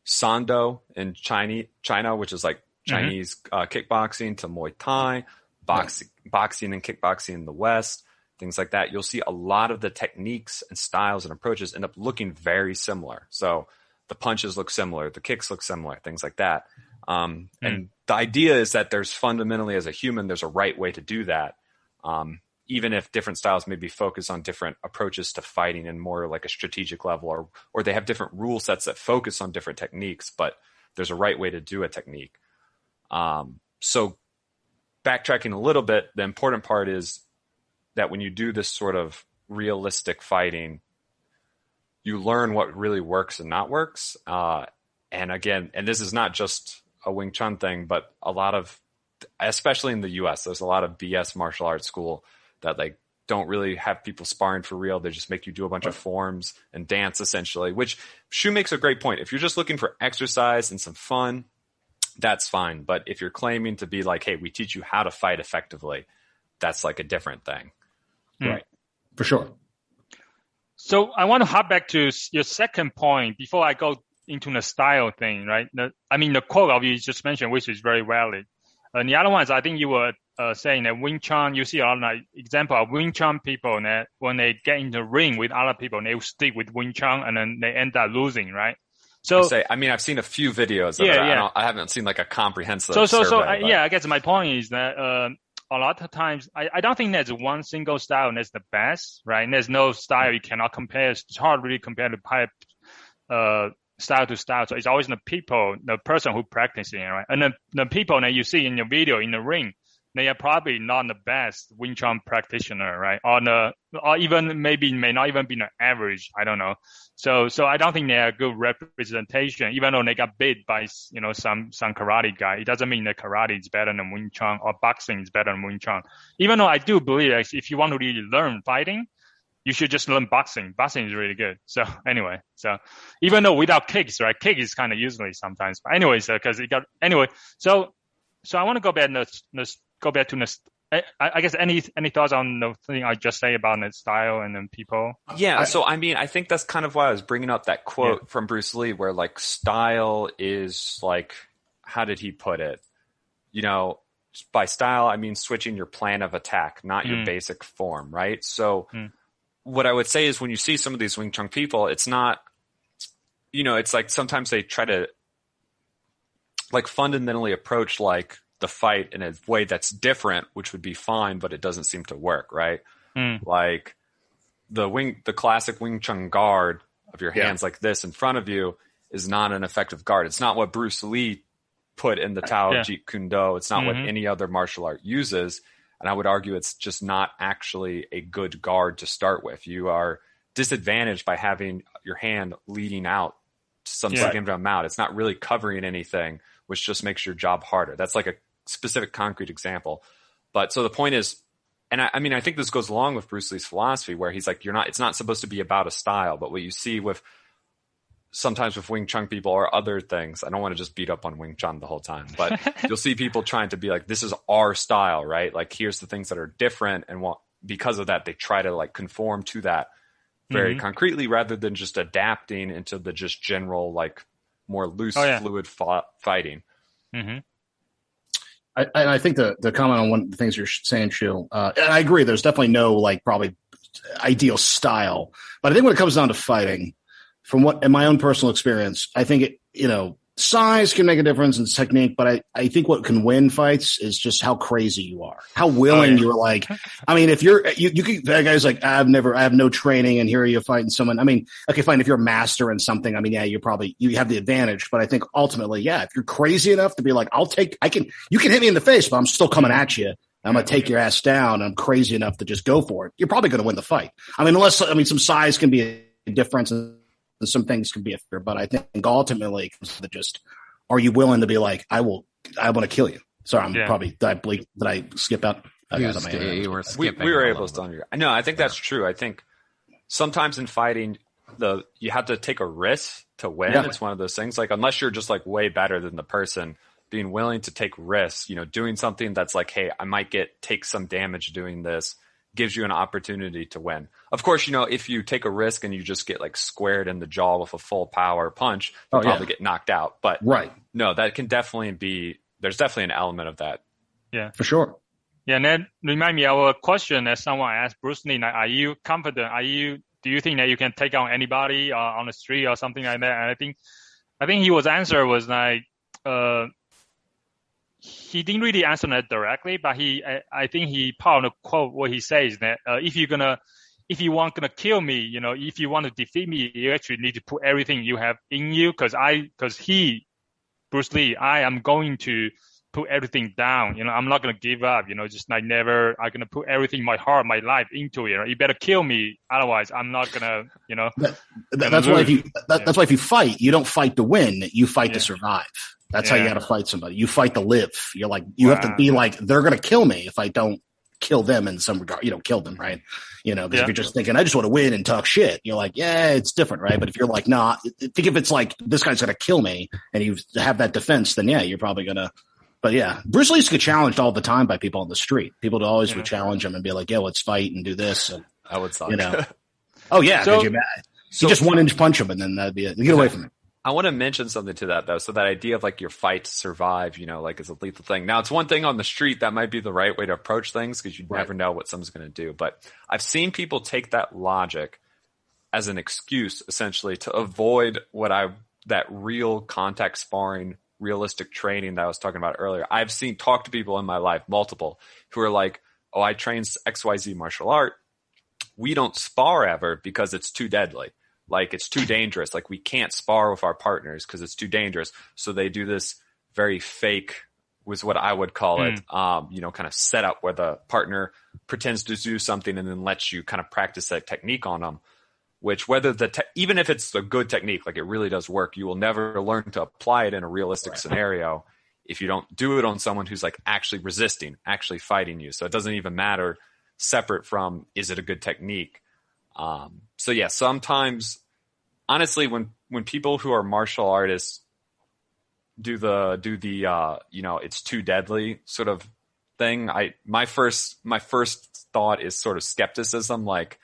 Sando in China, which is like Chinese kickboxing, to Muay Thai, boxing and kickboxing in the West, things like that. You'll see a lot of the techniques and styles and approaches end up looking very similar. So the punches look similar, the kicks look similar, things like that. And the idea is that there's fundamentally, as a human, there's a right way to do that. Even if different styles maybe focus on different approaches to fighting in more like a strategic level, or they have different rule sets that focus on different techniques, but there's a right way to do a technique. So backtracking a little bit, the important part is that when you do this sort of realistic fighting, you learn what really works and not works. And again, and this is not just a Wing Chun thing, but a lot of, especially in the US, there's a lot of BS martial arts school that like don't really have people sparring for real. They just make you do a bunch of forms and dance essentially, which Shu makes a great point. If you're just looking for exercise and some fun, that's fine. But if you're claiming to be like, hey, we teach you how to fight effectively, that's like a different thing. Right. For sure. So I want to hop back to your second point before I go into the style thing, right? The quote of you just mentioned, which is very valid. And the other ones, I think you were saying that Wing Chun, you see a lot of example of Wing Chun people that when they get in the ring with other people, they will stick with Wing Chun and then they end up losing, right? So I've seen a few videos of it. I haven't seen like a comprehensive survey. I guess my point is that a lot of times I don't think there's one single style that's the best, right? And there's no style you cannot compare. It's hard really compare the style to style. So it's always the people, the person who practicing, right? And the people that you see in your video in the ring, they are probably not the best Wing Chun practitioner, right? Or even maybe may not even be the average. I don't know. So I don't think they are a good representation, even though they got beat by, some karate guy. It doesn't mean that karate is better than Wing Chun or boxing is better than Wing Chun. Even though I do believe that if you want to really learn fighting, you should just learn boxing. Boxing is really good. So anyway, even though without kicks, right? Kick is kind of useless sometimes. But anyways, so I want to go back to the, I guess any thoughts on the thing I just say about the style and then people? Yeah. So, I think that's kind of why I was bringing up that quote from Bruce Lee where like style is like, how did he put it? By style, I mean switching your plan of attack, not your basic form, right? So what I would say is when you see some of these Wing Chun people, it's not, it's like sometimes they try to like fundamentally approach like the fight in a way that's different, which would be fine, but it doesn't seem to work, right? Like the classic Wing Chun guard of your hands like this in front of you is not an effective guard. It's not what Bruce Lee put in the Tao of Jeet Kune Do. It's not what any other martial art uses. And I would argue it's just not actually a good guard to start with. You are disadvantaged by having your hand leading out to some significant amount. It's not really covering anything, which just makes your job harder. That's like a specific concrete example. But so the point is, and I think this goes along with Bruce Lee's philosophy where he's like, it's not supposed to be about a style, but what you see sometimes with Wing Chun people or other things, I don't want to just beat up on Wing Chun the whole time, but you'll see people trying to be like, this is our style, right? Like, here's the things that are different. And because of that, they try to like conform to that very concretely rather than just adapting into the just general, like more loose, fluid fighting. I think the comment on one of the things you're saying, Shu, and I agree, there's definitely no like probably ideal style, but I think when it comes down to fighting, from what in my own personal experience, I think size can make a difference in technique, but I think what can win fights is just how crazy you are, how willing you're like. I mean, if you can, that guy's like, I have no training, and here you're fighting someone. I mean, okay, fine. If you're a master in something, I mean, yeah, you have the advantage, but I think ultimately, if you're crazy enough to be like, you can hit me in the face, but I'm still coming at you. I'm going to take your ass down. I'm crazy enough to just go for it. You're probably going to win the fight. I mean, some size can be a difference and some things can be a fear, but I think ultimately it comes to just, are you willing to be like, I want to kill you? Sorry, did I skip out? You were skipping. We were able to under. No, I think that's true. I think sometimes in fighting, you have to take a risk to win. Yeah. It's one of those things. Like unless you're just like way better than the person, being willing to take risks. Doing something that's like, hey, I might take some damage doing this, gives you an opportunity to win. Of course, if you take a risk and you just get like squared in the jaw with a full power punch, you'll probably get knocked out. But no, that can definitely be. There's definitely an element of that. Yeah, for sure. Yeah, and that remind me of a question that someone asked Bruce Lee. Like, are you confident? Do you think that you can take on anybody on the street or something like that? And I think his answer was like, he didn't really answer that directly, but I think he part of the quote what he says that if you want gonna kill me, if you want to defeat me, you actually need to put everything you have in you, because Bruce Lee, I am going to put everything down. I'm not going to give up, just like never, I'm going to put everything, my heart, my life into it. You better kill me. Otherwise I'm not going to, that's why if you fight, you don't fight to win. You fight to survive. That's how you got to fight somebody. You fight to live. You're like, you have to be like, they're going to kill me if I don't kill them in some regard, kill them. Right. Because if you're just thinking, I just want to win and talk shit, you're like, yeah, it's different. Right. But if you're like, nah, think if it's like, this guy's going to kill me and you have that defense, then yeah, you're probably going to. But yeah, Bruce Lee used to get challenged all the time by people on the street. People always would challenge him and be like, "Yeah, let's fight and do this." And, I would suck. Oh yeah, because you're mad. You just 1-inch punch him, and then that'd be it. Get away from him. I want to mention something to that though. So that idea of like your fight to survive, like is a lethal thing. Now it's one thing on the street that might be the right way to approach things because you never know what someone's going to do. But I've seen people take that logic as an excuse essentially to avoid that real contact sparring, realistic training that I was talking about earlier. I've talked to people in my life, multiple, who are like, oh, I train XYZ martial art. We don't spar ever because it's too deadly. Like it's too dangerous. Like we can't spar with our partners because it's too dangerous. So they do this very fake, was what I would call it, kind of setup where the partner pretends to do something and then lets you kind of practice that technique on them. Which even if it's a good technique, like it really does work, you will never learn to apply it in a realistic scenario if you don't do it on someone who's like actually resisting, actually fighting you. So it doesn't even matter separate from, is it a good technique? So yeah, sometimes honestly, when people who are martial artists do the it's too deadly sort of thing, my first thought is sort of skepticism, like,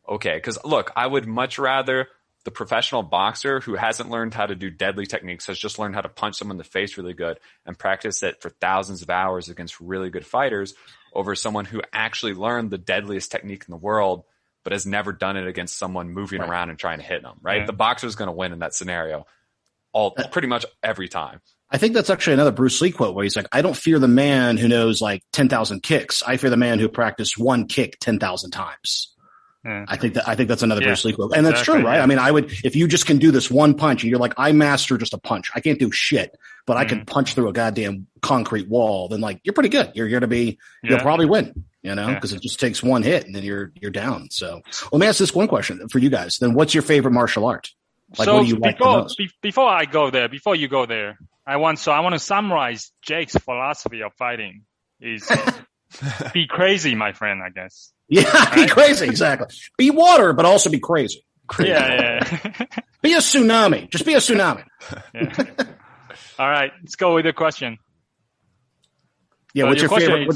okay, because look, I would much rather the professional boxer who hasn't learned how to do deadly techniques, has just learned how to punch someone in the face really good and practice it for thousands of hours against really good fighters, over someone who actually learned the deadliest technique in the world but has never done it against someone moving around and trying to hit them, right? The boxer's going to win in that scenario pretty much every time. I think that's actually another Bruce Lee quote where he's like, I don't fear the man who knows like 10,000 kicks. I fear the man who practiced one kick 10,000 times. I think that's another Bruce Lee quote. And that's true, right? I mean, if you just can do this one punch and you're like, I master just a punch. I can't do shit, but I can punch through a goddamn concrete wall. Then like, you're pretty good. You're going to be, you'll probably win, because it just takes one hit and then you're down. So let me ask this one question for you guys. Then what's your favorite martial art? Like, what do you like the most? Before you go there, I want to summarize Jake's philosophy of fighting is be crazy, my friend, I guess. Yeah, be crazy, exactly. Be water, but also be crazy. Yeah. Be a tsunami. Just be a tsunami. All right, let's go with the question. Yeah, what's your favorite?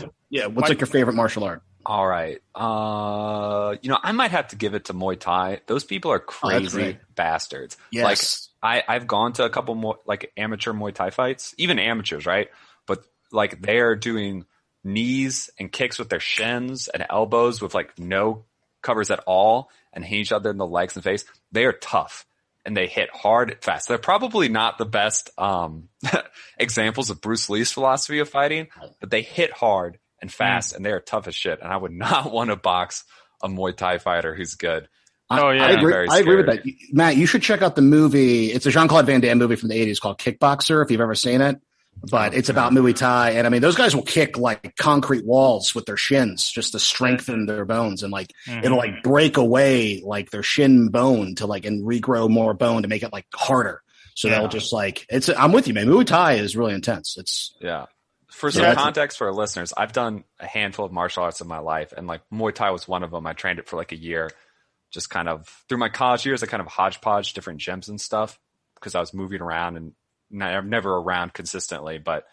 What's like your favorite martial art? All right. I might have to give it to Muay Thai. Those people are crazy bastards. Yes. Like I've gone to a couple more like amateur Muay Thai fights, even amateurs, right? But like they're doing knees and kicks with their shins and elbows with like no covers at all and hitting each other in the legs and face. They are tough and they hit hard and fast. They're probably not the best examples of Bruce Lee's philosophy of fighting, but they hit hard and fast and they are tough as shit. And I would not want to box a Muay Thai fighter who's good. I agree with that. Matt, you should check out the movie. It's a Jean-Claude Van Damme movie from the 80s called Kickboxer, if you've ever seen it. But it's about Muay Thai. And I mean, those guys will kick like concrete walls with their shins just to strengthen their bones. And like, it'll like break away like their shin bone to like, and regrow more bone to make it like harder. So they'll just like, I'm with you, man. Muay Thai is really intense. For some context for our listeners, I've done a handful of martial arts in my life, and like Muay Thai was one of them. I trained it for like a year, just kind of through my college years. I kind of hodgepodge different gyms and stuff because I was moving around and I'm never around consistently. But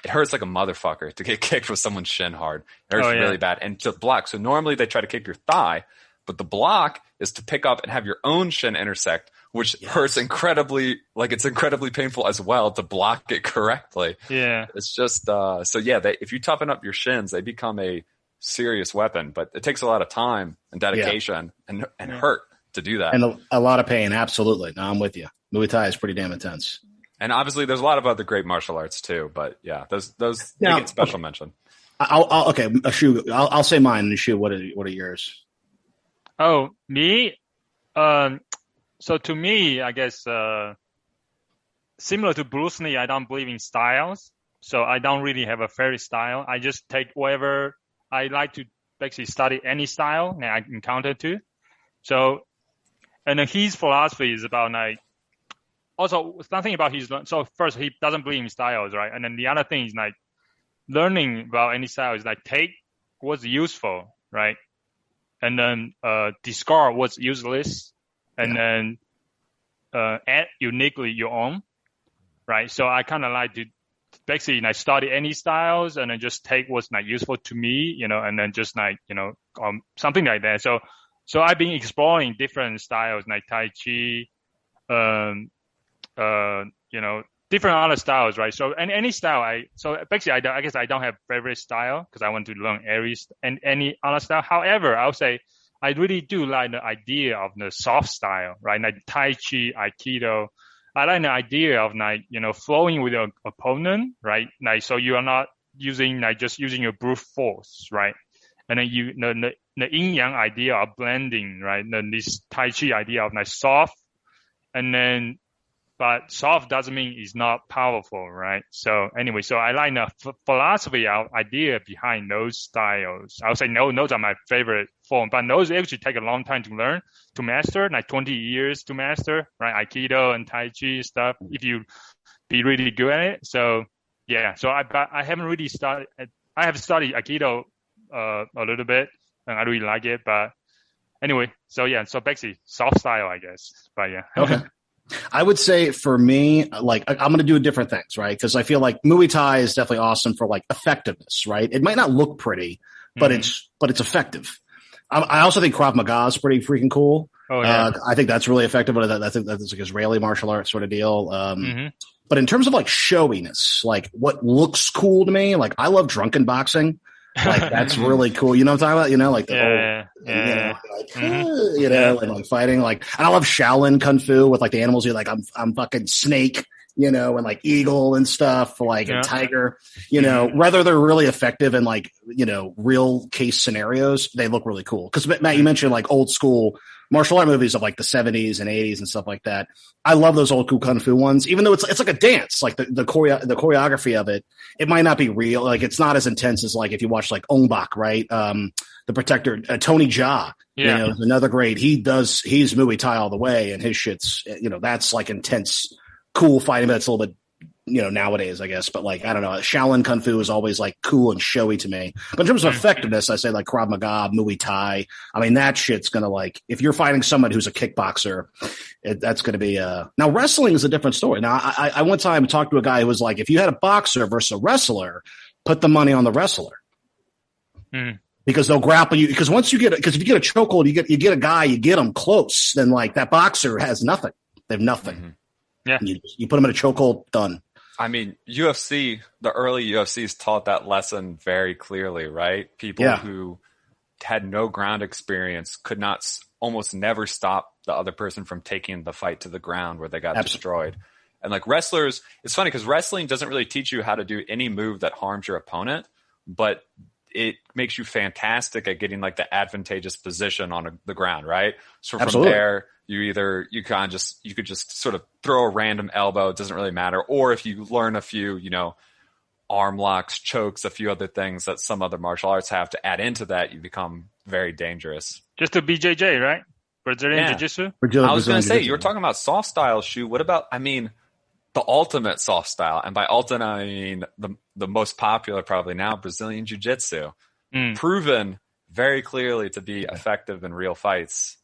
it hurts like a motherfucker to get kicked with someone's shin hard. It hurts really bad, and to block. So normally they try to kick your thigh, but the block is to pick up and have your own shin intersect, which hurts incredibly. Like it's incredibly painful as well to block it correctly. Yeah, it's just if you toughen up your shins, they become a serious weapon. But it takes a lot of time and dedication and hurt to do that, and a lot of pain. Absolutely, no, I'm with you. Muay Thai is pretty damn intense. And obviously, there's a lot of other great martial arts too. But yeah, those they get special mention. I'll Shu, I'll say mine. And Shu, what are yours? Oh, me. So to me, I guess similar to Bruce Lee, I don't believe in styles. So I don't really have a favorite style. I just take whatever I like to basically study any style that I encounter too. So, and then his philosophy is about like. Also, something about so first, he doesn't believe in styles, right? And then the other thing is like learning about any style is like take what's useful, right? And then discard what's useless, and then add uniquely your own, right? So I kind of like to basically like study any styles and then just take what's like useful to me, and then just like, something like that. So I've been exploring different styles like Tai Chi, different other styles, right? So any style, I guess I don't have favorite style because I want to learn any other style. However, I'll say I really do like the idea of the soft style, right? Like Tai Chi, Aikido. I like the idea of like, flowing with your opponent, right? Like, so you are not just using your brute force, right? And then the yin yang idea of blending, right? Then this Tai Chi idea of like soft, and then but soft doesn't mean it's not powerful, right? So anyway, so I like the philosophy idea behind those styles. I would say those are my favorite form, but those actually take a long time to learn, to master, like 20 years to master, right? Aikido and Tai Chi stuff, if you be really good at it. So yeah, so I haven't really started. I have studied Aikido a little bit, and I really like it. But anyway, so yeah, so basically soft style, I guess. But yeah. Okay. I would say for me, like I'm going to do different things, right? Because I feel like Muay Thai is definitely awesome for like effectiveness, right? It might not look pretty, but it's effective. I also think Krav Maga is pretty freaking cool. Oh yeah. I think that's really effective. But I think that's like Israeli martial arts sort of deal. But in terms of like showiness, like what looks cool to me, like I love drunken boxing. Like that's really cool. You know what I'm talking about? Like the and like fighting. Like, and I love Shaolin Kung Fu with like the animals. You're like, I'm fucking snake, and like eagle and stuff, like a tiger. Whether they're really effective in like real case scenarios, they look really cool. Because Matt, you mentioned like old school martial art movies of like the 70s and 80s and stuff like that. I love those old cool kung fu ones, even though it's like a dance, like the choreography of it. It might not be real. Like it's not as intense as like if you watch like Ong Bak, right? The Protector, Tony Jaa, is another great. He's Muay Thai all the way, and his shit's, that's like intense, cool fighting. But it's a little bit, nowadays, I guess. But like, I don't know, Shaolin Kung Fu is always like cool and showy to me. But in terms of effectiveness, I say like Krav Maga, Muay Thai. I mean, that shit's going to like, if you're fighting someone who's a kickboxer, that's going to be, now wrestling is a different story. Now, I one time talked to a guy who was like, if you had a boxer versus a wrestler, put the money on the wrestler. Because they'll grapple you. Because if you get a chokehold, you get a guy, you get him close. Then like that boxer has nothing. They have nothing. Yeah. You put them in a chokehold, done. I mean, the early UFCs taught that lesson very clearly, right? People who had no ground experience could not, almost never stop the other person from taking the fight to the ground where they got destroyed. And like wrestlers, it's funny because wrestling doesn't really teach you how to do any move that harms your opponent, but it makes you fantastic at getting like the advantageous position on the ground, right? So from there, you could just sort of throw a random elbow. It doesn't really matter. Or if you learn a few, arm locks, chokes, a few other things that some other martial arts have to add into that, you become very dangerous. Just a BJJ, right? Brazilian Jiu-Jitsu? I was going to say, you were talking about soft style, Shu. What about, the the ultimate soft style, and by ultimate I mean the most popular probably now, Brazilian Jiu-Jitsu, proven very clearly to be effective in real fights.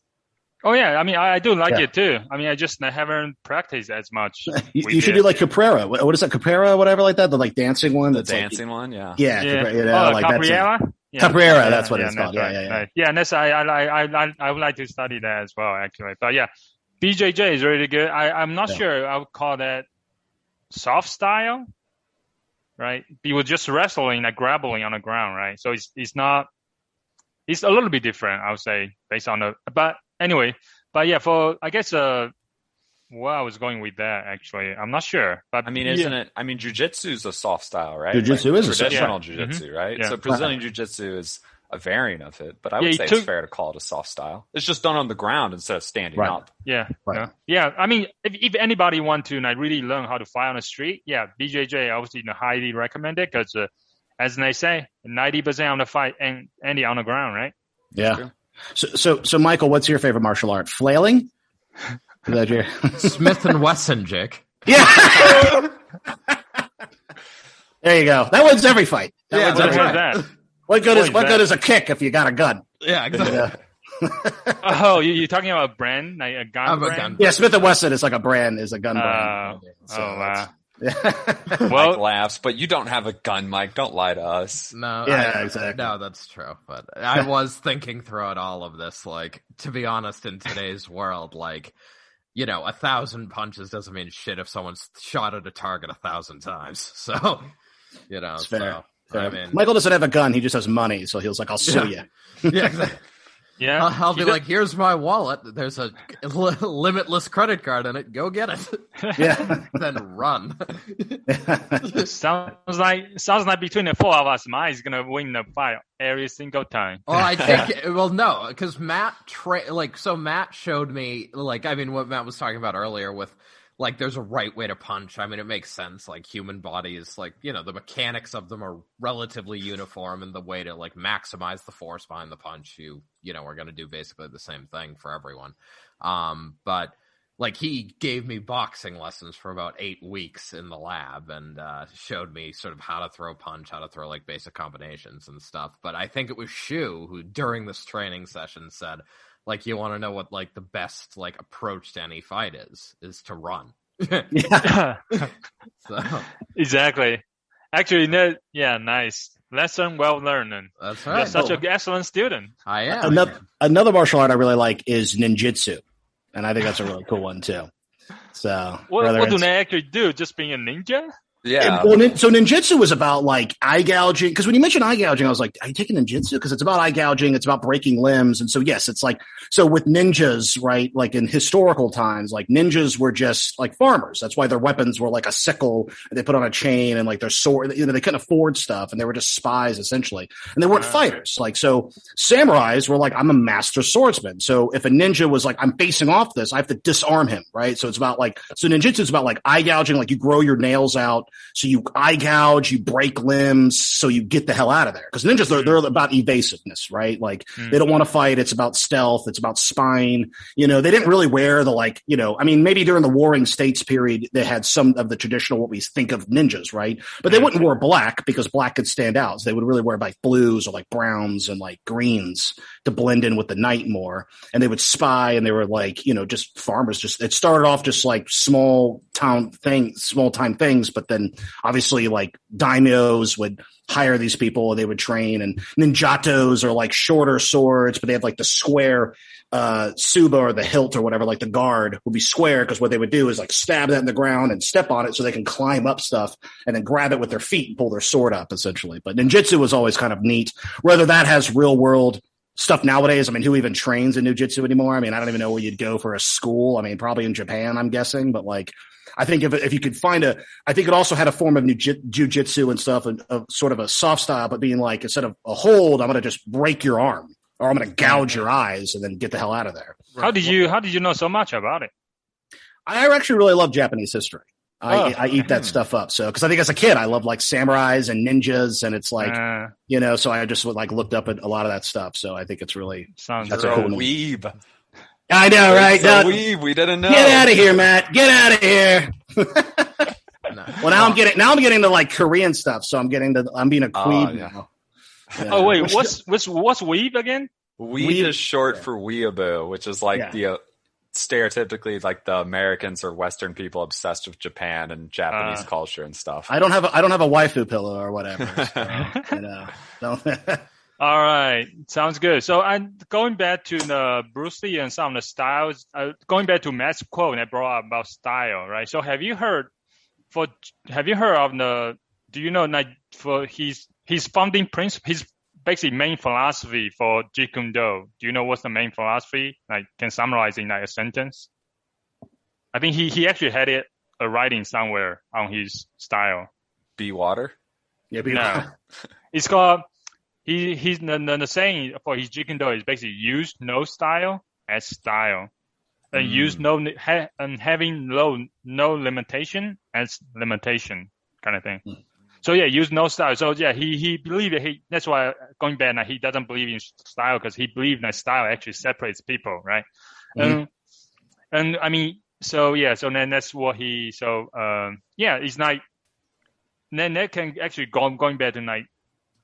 Oh yeah, I mean I do like it too. I mean I just haven't practiced as much. You should do like Capoeira. What is that, Capoeira, whatever like that? The like dancing one. That's the dancing like, one, yeah. Like Capoeira. Capoeira, that's what it's called. Right, Yeah. Right. Yeah, and that's I would like to study that as well actually. But yeah, BJJ is really good. I'm not sure I would call that soft style, right? He was just wrestling, like grappling on the ground, right? So it's not. It's a little bit different, I would say, based on the. But anyway, yeah, for I guess where I was going with that actually, I'm not sure. But I mean, isn't it? I mean, jiu-jitsu is a soft style, right? Jiu-jitsu is a traditional jiu-jitsu, right? Yeah. So Brazilian jiu-jitsu is a variant of it, but I would say it's fair to call it a soft style. It's just done on the ground instead of standing up. Yeah. I mean, if anybody want to like really learn how to fight on the street, BJJ obviously highly recommended because as they say, 90% of the fight and on the ground, right? Yeah. So Michael, what's your favorite martial art? Flailing? Is that your Smith and Wesson, Jake? Yeah. There you go. That wins every fight. That wins every fight. That? What good is a kick if you got a gun? Yeah, exactly. Oh, you're talking about a brand, like a gun brand? A gun. Yeah, Smith and Wesson is like a brand, is a gun brand. Wow. Mike laughs, but you don't have a gun, Mike. Don't lie to us. No, exactly. No, that's true. But I was thinking throughout all of this, like, to be honest, in today's world, like, 1,000 punches doesn't mean shit if someone's shot at a target 1,000 times. So, it's fair. So, I mean, Michael doesn't have a gun; he just has money, so he was like, "I'll sue you." Yeah, exactly. Yeah, I'll be like, "Here's my wallet. There's a limitless credit card in it. Go get it." Yeah, then run. sounds like between the four of us, Mike is gonna win the fight every single time. Oh, I think. Well, no, because Matt Matt showed me what Matt was talking about earlier with. Like, there's a right way to punch. I mean, it makes sense. Like, human bodies, the mechanics of them are relatively uniform, and the way to, maximize the force behind the punch, you are going to do basically the same thing for everyone. But, he gave me boxing lessons for about 8 weeks in the lab and showed me sort of how to throw punch, how to throw, basic combinations and stuff. But I think it was Shu who, during this training session, said, you want to know what, the best, approach to any fight is to run. Yeah. So. Exactly. Actually, nice. Lesson well learned. That's right. You're such an excellent student. I am. Another martial art I really like is ninjutsu. And I think that's a really cool one, too. So, what do they actually do? Just being a ninja? Yeah. So ninjutsu was about eye gouging. Because when you mentioned eye gouging, I was like, are you taking ninjutsu? Because it's about eye gouging. It's about breaking limbs. And so, yes, it's so with ninjas, right? In historical times, ninjas were just farmers. That's why their weapons were a sickle and they put on a chain and their sword, they couldn't afford stuff and they were just spies essentially. And they weren't fighters. So samurais were I'm a master swordsman. So if a ninja was I'm facing off this, I have to disarm him, right? So it's about so ninjutsu is about eye gouging, you grow your nails out. So you eye gouge, you break limbs, so you get the hell out of there. Because ninjas, they're about evasiveness, right? They don't want to fight. It's about stealth. It's about spine. They didn't really wear the maybe during the Warring States period, they had some of the traditional, what we think of ninjas, right? But they wouldn't wear black because black could stand out. So they would really wear blues or browns and greens to blend in with the night more. And they would spy and they were just farmers. It started off just small time things, but then obviously daimyos would hire these people and they would train, and ninjatos are shorter swords, but they have the square suba or the hilt or whatever, the guard would be square because what they would do is stab that in the ground and step on it so they can climb up stuff and then grab it with their feet and pull their sword up essentially. But ninjutsu was always kind of neat. Whether that has real world stuff nowadays, who even trains in ninjutsu anymore? I don't even know where you'd go for a school. Probably in Japan, I'm guessing, but I think if you could find I think it also had a form of jujitsu and stuff, of sort of a soft style, but being instead of a hold, I'm going to just break your arm or I'm going to gouge your eyes and then get the hell out of there. How did you know so much about it? I actually really love Japanese history. I eat that stuff up. So, cause I think as a kid, I loved samurais and ninjas and it's so I just looked up at a lot of that stuff. So I think it's really, sounds that's a cool weeb. I know, right? So No, we didn't know. get out of here, Matt. Get out of here. No. Well, now I'm getting to like Korean stuff. So I'm being a queeb yeah. now. Oh wait, what's weeb again? Weeb is short for weeaboo, which is like Yeah. the stereotypically like the Americans or Western people obsessed with Japan and Japanese culture and stuff. I don't have a waifu pillow or whatever. So, don't. All right, sounds good. So I'm going back to the Bruce Lee and some of the styles. Going back to Matt's quote that brought up about style, right? So have you heard of the? Do you know like for his founding principle, his basically main philosophy for Jeet Kune Do? Do you know what's the main philosophy? Like, can summarize in like a sentence? I think he actually had it a writing somewhere on his style. Be water. Yeah, No, it's called. He's the saying for his Jeet Kune Do is basically use no style as style, and use and having no limitation as limitation kind of thing. So yeah, use no style. So yeah, he believed that's why going back now he doesn't believe in style because he believed that style actually separates people, right? And I mean, so yeah, so then that's what it's like then that can actually going back to like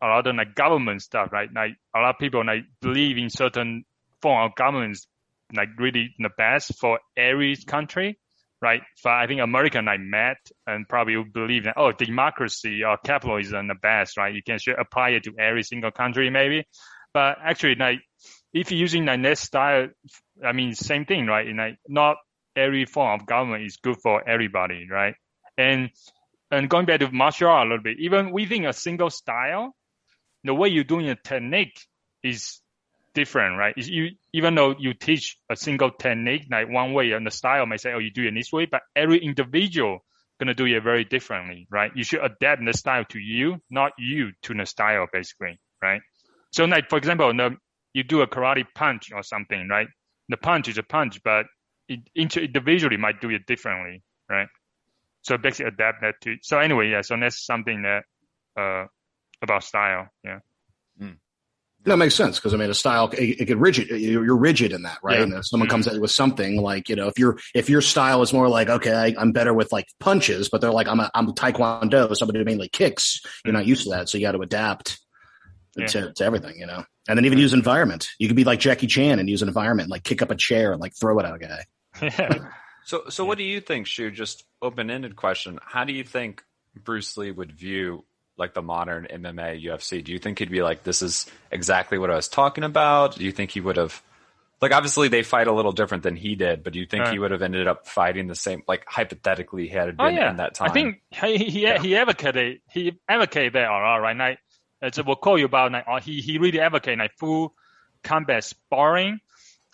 a lot of like government stuff, right? Like a lot of people like believe in certain form of governments, like really the best for every country, right? So I think American like Matt and probably would believe that democracy or capitalism the best, right? You can apply it to every single country maybe, but actually like if you're using like that style, I mean same thing, right? And like not every form of government is good for everybody, right? And going back to martial art a little bit, even within a single style, the way you're doing a technique is different, right? Even though you teach a single technique, like one way, and the style may say, you do it this way, but every individual gonna do it very differently, right? You should adapt the style to you, not you to the style, basically, right? So, like for example, you do a karate punch or something, right? The punch is a punch, but each individually might do it differently, right? So basically adapt that to. So anyway, yeah. So that's something that about style, yeah. No, it makes sense because I mean, a style it get rigid. You're rigid in that, right? Yeah. And if someone comes at with something like, if your style is more like, okay, I'm better with like punches, but they're like, I'm Taekwondo, so I'm doing mainly kicks. You're not used to that, so you got to adapt to everything, And then even use environment. You could be like Jackie Chan and use an environment, like kick up a chair and like throw it at a guy. Yeah. So what do you think, Shu? Just open-ended question. How do you think Bruce Lee would view like the modern MMA UFC? Do you think he'd be like, this is exactly what I was talking about? Do you think he would have, like, obviously they fight a little different than he did, but do you think he would have ended up fighting the same, like hypothetically had it been in that time? I think he advocated that all right. Like, we'll call you about like, he really advocated like full combat sparring,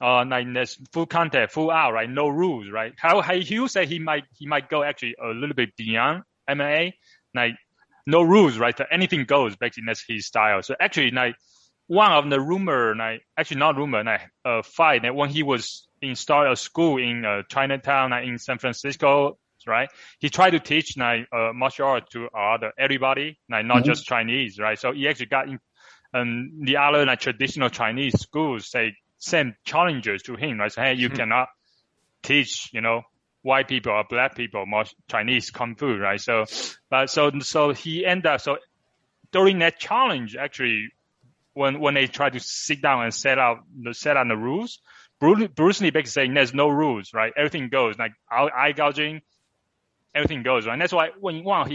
like this full contact, full out, right? No rules, right? How he would say he might go actually a little bit beyond MMA, like no rules, right? So anything goes. Basically, that's his style. So actually, like one of the fight that when he was start a school in Chinatown, in San Francisco, right? He tried to teach martial art to everybody, not just Chinese, right? So he actually got in the other traditional Chinese schools send challenges to him, right? So hey, you cannot teach, white people or black people more Chinese kung fu, right? So he ended up during that challenge, actually, when they try to sit down and set out the rules, Bruce Lee basically saying there's no rules, right? Everything goes, like eye gouging, everything goes, right? And that's why when one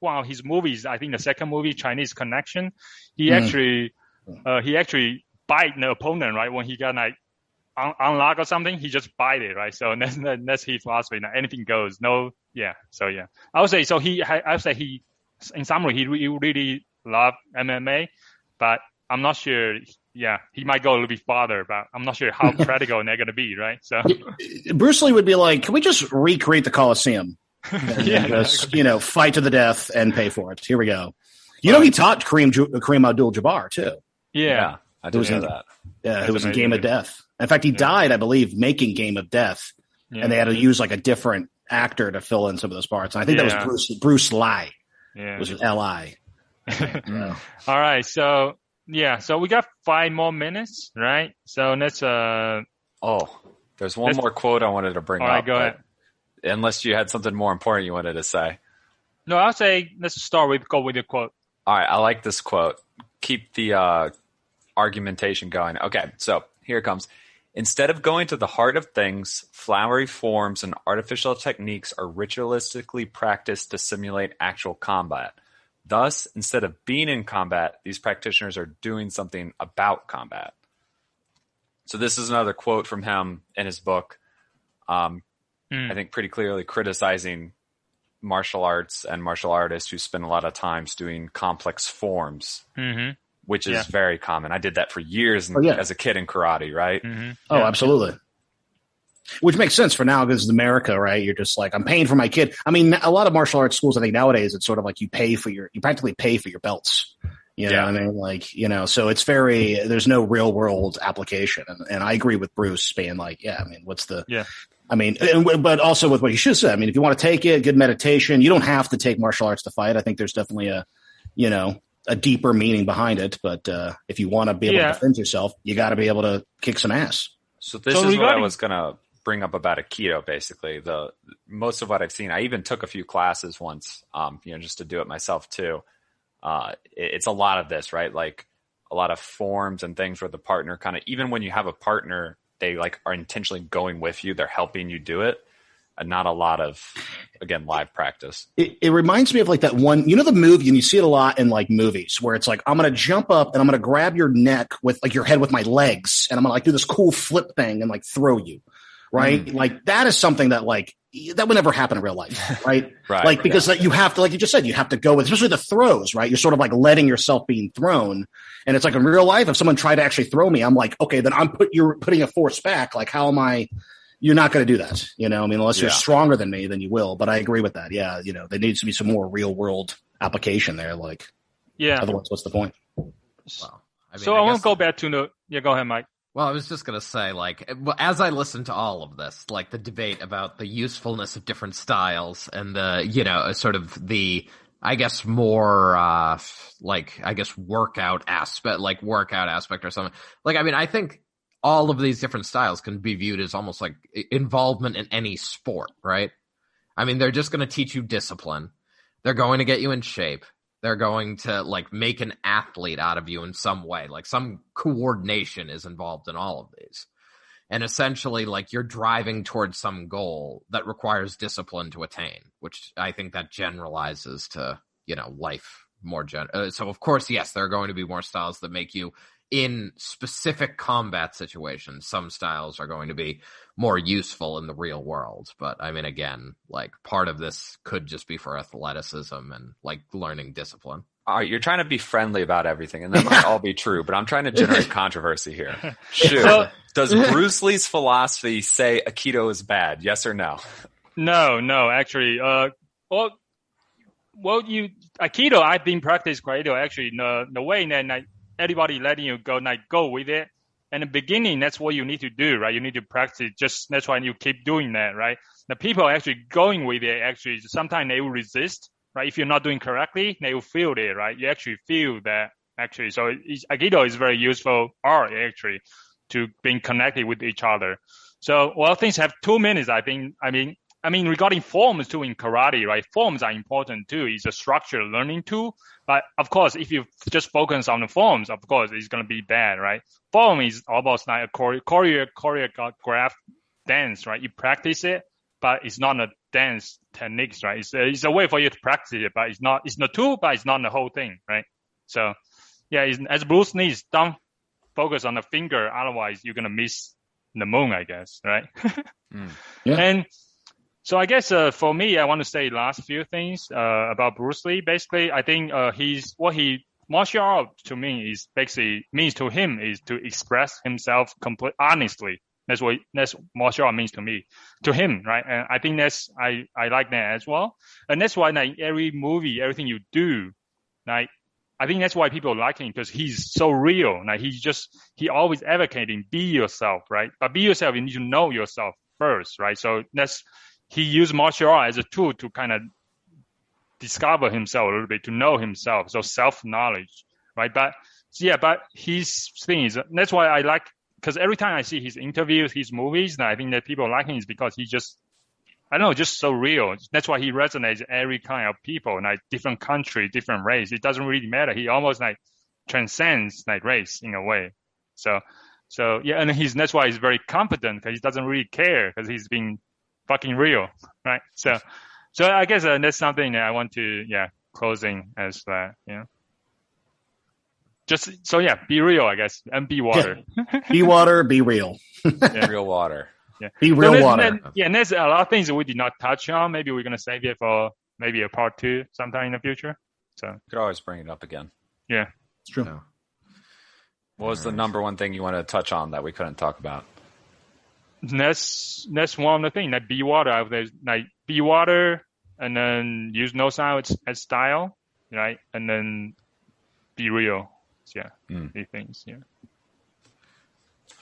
of his movies, I think the second movie, Chinese Connection, he actually bite the opponent, right? When he got unlock or something, he just bite it, right? So that's his philosophy. Anything goes. No, yeah. So yeah, I would say so. I would say he, in summary, he really loved MMA, but I'm not sure. Yeah, he might go a little bit farther, but I'm not sure how practical they're gonna be, right? So Bruce Lee would be like, "Can we just recreate the Coliseum? And just fight to the death and pay for it. Here we go." He taught Kareem Abdul-Jabbar too. Yeah. I did know that. Yeah, it was a Game of Death. In fact, he died, I believe, making Game of Death, and they had to use like a different actor to fill in some of those parts. And I think that was Bruce Lee. Yeah, it was L.I. All right, so we got 5 more minutes, right? So let's There's one more quote I wanted to bring All up. right, go ahead. Unless you had something more important you wanted to say. No, I'll say let's go with the quote. All right, I like this quote. Keep the argumentation going. Okay, so here it comes. Instead of going to the heart of things, flowery forms and artificial techniques are ritualistically practiced to simulate actual combat. Thus, instead of being in combat, these practitioners are doing something about combat. So this is another quote from him in his book. I think pretty clearly criticizing martial arts and martial artists who spend a lot of times doing complex forms, which is very common. I did that for years as a kid in karate, right? Oh, absolutely. Which makes sense for now because it's America, right? You're just like, I'm paying for my kid. I mean, a lot of martial arts schools, I think nowadays, it's sort of like you practically pay for your belts. You know what I mean? Like, so it's there's no real world application. And I agree with Bruce being like, but also with what you should say. I mean, if you want to take it, good meditation, you don't have to take martial arts to fight. I think there's definitely a deeper meaning behind it. But if you want to be able to defend yourself, you got to be able to kick some ass. So this is what I was going to bring up about Aikido, basically. Most of what I've seen, I even took a few classes once, just to do it myself too. It's a lot of this, right? Like a lot of forms and things where the partner kind of, even when you have a partner, they like are intentionally going with you. They're helping you do it, and not a lot of, again, live practice. It reminds me of like that one, the movie, and you see it a lot in like movies where it's like, I'm going to jump up and I'm going to grab your neck with like your head with my legs. And I'm going to like do this cool flip thing and like throw you. Right. Like that is something that like, that would never happen in real life. Right. Right. Like, because you have to, like you just said, you have to go with, especially the throws, right? You're sort of like letting yourself being thrown. And it's like in real life, if someone tried to actually throw me, I'm like, okay, then you're putting a force back. Like, how am I, you're not going to do that. I mean, unless you're stronger than me, then you will. But I agree with that. Yeah. There needs to be some more real world application there. Like, otherwise, what's the point? Well, I want to go back to go ahead, Mike. Well, I was just going to say, like, as I listened to all of this, like the debate about the usefulness of different styles and the, sort of the, I guess, more, workout aspect or something. Like, I mean, I think all of these different styles can be viewed as almost like involvement in any sport, right? I mean, they're just going to teach you discipline. They're going to get you in shape. They're going to like make an athlete out of you in some way. Like some coordination is involved in all of these. And essentially like you're driving towards some goal that requires discipline to attain, which I think that generalizes to, life more so of course, yes, there are going to be more styles that make you in specific combat situations. Some styles are going to be more useful in the real world. But I mean, again, like part of this could just be for athleticism and like learning discipline. All right, you're trying to be friendly about everything, and that might all be true, but I'm trying to generate controversy here. Sure. Does Bruce Lee's philosophy say Aikido is bad? Yes or no? No, actually. Aikido, I've been practicing Aikido actually the way that everybody letting you go with it. And in the beginning, that's what you need to do, right? You need to practice. That's why you keep doing that, right? The people actually going with it, actually, sometimes they will resist, right? If you're not doing correctly, they will feel it, right? You actually feel that, actually. So Aikido is very useful art, actually, to being connected with each other. So, things have 2 minutes, I think. I mean, regarding forms too in karate, right? Forms are important too. It's a structured learning tool. But of course, if you just focus on the forms, of course, it's going to be bad, right? Form is almost like a choreographed dance, right? You practice it, but it's not a dance techniques, right? It's a way for you to practice it, but it's the tool, but it's not the whole thing, right? So, as Bruce Lee, don't focus on the finger. Otherwise, you're going to miss the moon, I guess, right? Yeah. And so I guess for me, I want to say last few things about Bruce Lee. Basically, I think martial art to me is basically means to him is to express himself honestly. That's martial art means to me, to him, right? And I think I like that as well. And that's why every movie, everything you do, I think that's why people like him, because he's so real. He always advocating be yourself, right? But be yourself, you need to know yourself first, right? So he used martial art as a tool to kind of discover himself a little bit, to know himself. So self-knowledge, right? But his thing is, that's why I like because every time I see his interviews, his movies, I think that people like him is because he just, I don't know, just so real. That's why he resonates every kind of people, like different country, different race. It doesn't really matter. He almost like transcends like race in a way. So yeah, and that's why he's very confident because he doesn't really care because he's being fucking real, right? So I guess that's something that I want to, closing as that, Just so be real, I guess, and be water. Yeah. Be water, be real. Real water. Yeah. Be real water. And there's a lot of things that we did not touch on. Maybe we're gonna save it for maybe a part 2 sometime in the future. So You could always bring it up again. yeah. It's true. No. What was the number one thing you want to touch on that we couldn't talk about? That's one of the things. Like be water. There's like be water, and then use no sound as style, right? And then be real. So, these things. Yeah.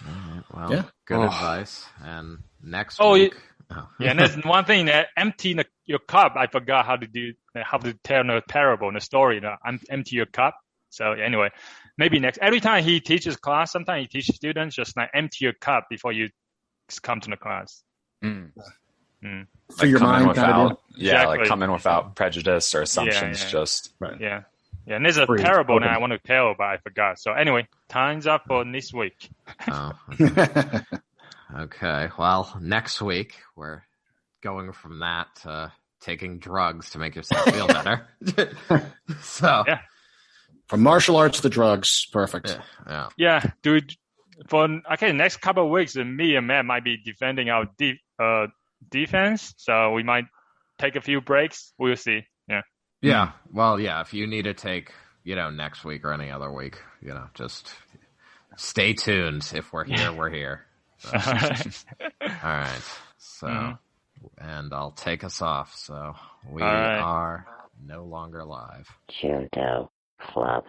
All right, well, Yeah. good advice. And next Oh, week. Yeah, and there's one thing that empty your cup. I forgot how to tell the parable, the story. Empty your cup. So anyway, maybe every time he teaches class, sometimes he teaches students just like empty your cup before you come to the class. For your come in mind, kind of without, like come in without prejudice or assumptions. Just right. Yeah. And there's a Free. parable Okay. that I want to tell, but I forgot. So anyway, time's up for this week. Oh, okay. Well, next week we're going from that to taking drugs to make yourself feel better. So Yeah. From martial arts to drugs, perfect. yeah. Yeah, dude. Next couple of weeks, me and Matt might be defending our defense. So we might take a few breaks. We'll see. Yeah. Yeah. Well, yeah. If you need to take, next week or any other week, just stay tuned. If we're here, we're here. So. All right. So, and I'll take us off. So we are no longer live. Junto Club.